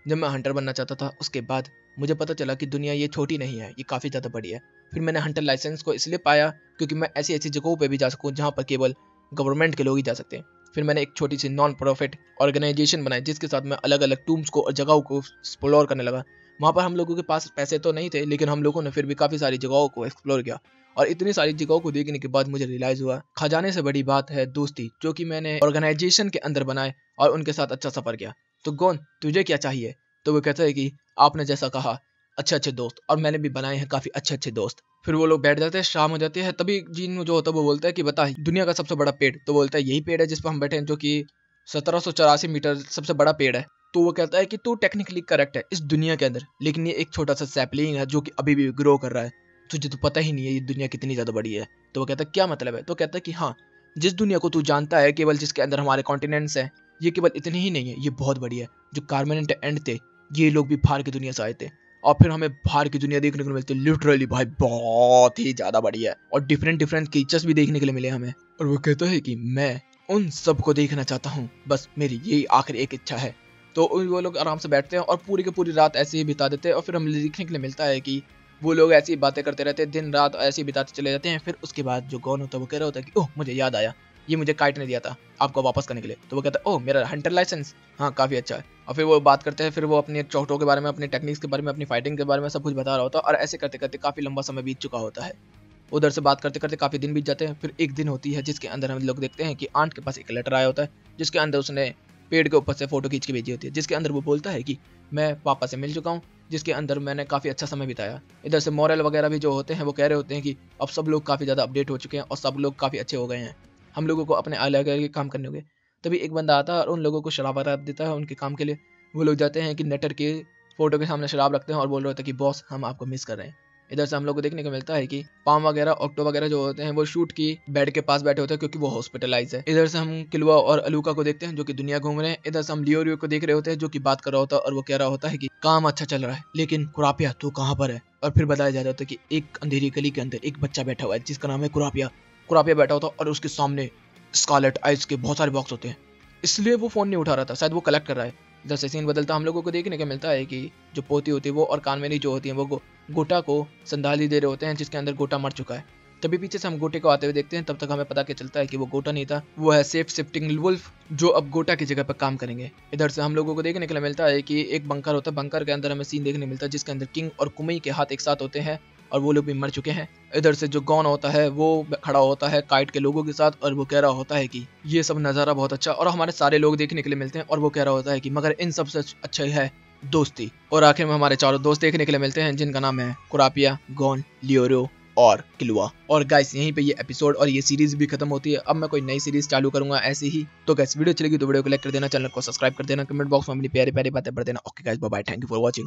A: जब मैं हंटर बनना चाहता था, उसके बाद मुझे पता चला कि दुनिया ये छोटी नहीं है, ये काफ़ी ज़्यादा बड़ी है। फिर मैंने हंटर लाइसेंस को इसलिए पाया क्योंकि मैं ऐसी ऐसी जगहों पे भी जा सकूँ जहाँ पर केवल गवर्नमेंट के लोग ही जा सकते हैं। फिर मैंने एक छोटी सी नॉन प्रॉफिट ऑर्गेनाइजेशन बनाई, जिसके साथ मैं अलग अलग टूम्स को और जगहों को एक्सप्लोर करने लगा। वहाँ पर हम लोगों के पास पैसे तो नहीं थे, लेकिन हम लोगों ने फिर भी काफ़ी सारी जगहों को एक्सप्लोर किया। और इतनी सारी जगहों को देखने के बाद मुझे रियलाइज़ हुआ खजाने से बड़ी बात है दोस्ती, जो कि मैंने ऑर्गेनाइजेशन के अंदर बनाए और उनके साथ अच्छा सफ़र किया। तो गोन तुझे क्या चाहिए। तो वो कहता है कि आपने जैसा कहा अच्छे अच्छे दोस्त, और मैंने भी बनाए हैं काफ़ी अच्छे अच्छे दोस्त। फिर वो लोग बैठ जाते हैं, शाम हो जाती है। तभी जीन जो होता है वो बोलता है कि बता दुनिया का सबसे बड़ा पेड़। तो बोलता है यही पेड़ है जिस पर हम बैठे हैं, जो कि 1784 मीटर सबसे बड़ा पेड़ है। तो वो कहता है कि तू टेक्निकली करेक्ट है इस दुनिया के अंदर, लेकिन ये एक छोटा सा सैपलिंग है जो कि अभी भी ग्रो कर रहा है, तुझे तो पता ही नहीं है ये दुनिया कितनी ज़्यादा बड़ी है। तो वो कहता है क्या मतलब है। तो कहता है कि हाँ, जिस दुनिया को तू जानता है केवल जिसके अंदर हमारे कॉन्टिनेंट्स हैं, ये केवल इतनी ही नहीं है, ये बहुत बड़ी है। जो कार्बोनेंट एंड थे ये लोग भी बाहर की दुनिया से आए थे, और फिर हमें बाहर की दुनिया देखने को मिलती है। लिटरली भाई बहुत ही ज्यादा बड़ी है, और डिफरेंट डिफरेंट फीचर्स भी देखने के लिए मिले हमें। और वो कहता है कि मैं उन सब को देखना चाहता हूँ, बस मेरी यही आखिरी एक इच्छा है। तो वो लोग आराम से बैठते हैं और पूरी की पूरी रात ऐसे ही बिता देते हैं। और फिर हमें देखने के लिए मिलता है कि वो लोग ऐसी बातें करते रहते हैं, दिन रात ऐसे ही बिताते चले जाते हैं। फिर उसके बाद जो गॉन होता है वो कह रहा होता है कि ओह मुझे याद आया, ये मुझे काइट ने दिया था आपको वापस करने के लिए। तो वो कहता है ओह मेरा हंटर लाइसेंस, हाँ काफ़ी अच्छा है। और फिर वो बात करते हैं, फिर वो अपने चौटों के बारे में, अपने टेक्निक्स के बारे में, अपनी फाइटिंग के बारे में सब कुछ बता रहा होता है। और ऐसे करते करते काफ़ी लंबा समय बीत चुका होता है। उधर से बात करते करते काफी दिन बीत जाते हैं। फिर एक दिन होती है जिसके अंदर हम लोग देखते हैं कि आंट के पास एक लेटर आया होता है, जिसके अंदर उसने पेड़ के ऊपर से फोटो खींच के भेजी होती है, जिसके अंदर वो बोलता है कि मैं पापा से मिल चुका हूँ, जिसके अंदर मैंने काफी अच्छा समय बिताया। इधर से मॉरल वगैरह भी जो होते हैं वो कह रहे होते हैं कि अब सब लोग काफी ज्यादा अपडेट हो चुके हैं और सब लोग काफी अच्छे हो गए हैं, हम लोगों को अपने अलग अलग काम करने होंगे। तभी एक बंदा आता है और उन लोगों को शराब वराब देता है उनके काम के लिए। वो लोग जाते हैं कि नेटर के फोटो के सामने शराब रखते हैं और बोल रहे होते हैं कि बॉस हम आपको मिस कर रहे हैं। इधर से हम लोग को देखने को मिलता है कि पाम वगैरह ऑक्टो वगैरह जो होते हैं वो शूट की बेड के पास बैठे होते हैं क्योंकि वो हॉस्पिटलाइज है। इधर से हम किलुआ और अलूका को देखते हैं जो कि दुनिया घूम रहे हैं। इधर से हम लियोरियो को देख रहे होते हैं जो कि बात कर रहा होता है और वो कह रहा होता है कि काम अच्छा चल रहा है, लेकिन कुरापिया तू कहाँ पर है। और फिर बताया जा रहा होता है कि एक अंधेरी गली के अंदर एक बच्चा बैठा हुआ है जिसका नाम है कुरापिया। कुरापिया बैठा होता है और उसके सामने स्कारलेट आइस के बहुत सारे बॉक्स होते हैं, इसलिए वो फोन नहीं उठा रहा था, शायद वो कलेक्ट कर रहा है। इधर से सीन बदलता हम लोगों को देखने को मिलता है कि जो पोती होती है वो और कानवेनी जो होती है वो गोटा को संधाली दे रहे होते हैं जिसके अंदर गोटा मर चुका है। तभी पीछे से हम गोटे को आते हुए देखते हैं। तब तक हमें पता के चलता है कि वो गोटा नहीं था, वो है सेफ शिफ्टिंग वुल्फ जो अब गोटा की जगह पर काम करेंगे। इधर से हम लोगों को देखने के लिए मिलता है कि एक बंकर होता है, बंकर के अंदर हमें सीन देखने मिलता है जिसके अंदर किंग और कुमई के हाथ एक साथ होते हैं और वो लोग भी मर चुके हैं। इधर से जो गॉन होता है वो खड़ा होता है काइट के लोगों के साथ और वो कह रहा होता है कि ये सब नज़ारा बहुत अच्छा और हमारे सारे लोग देखने के लिए मिलते हैं। और वो कह रहा होता है कि मगर इन सबसे अच्छा है दोस्ती। और आखिर में हमारे चारों दोस्त देखने के लिए मिलते हैं जिनका नाम है कुरापिया, गॉन, लियोरो और किलुआ। और गाइस यहीं पे ये एपिसोड और ये सीरीज भी खत्म होती है। अब मैं कोई नई सीरीज चालू करूंगा ऐसे ही। तो गाइस वीडियो चलेगी तो वीडियो को लाइक कर देना, चैनल को सब्सक्राइब कर देना, कमेंट बॉक्स में अपनी प्यारी प्यारी बातें पढ़ देना। Okay guys, bye bye, thank you for watching.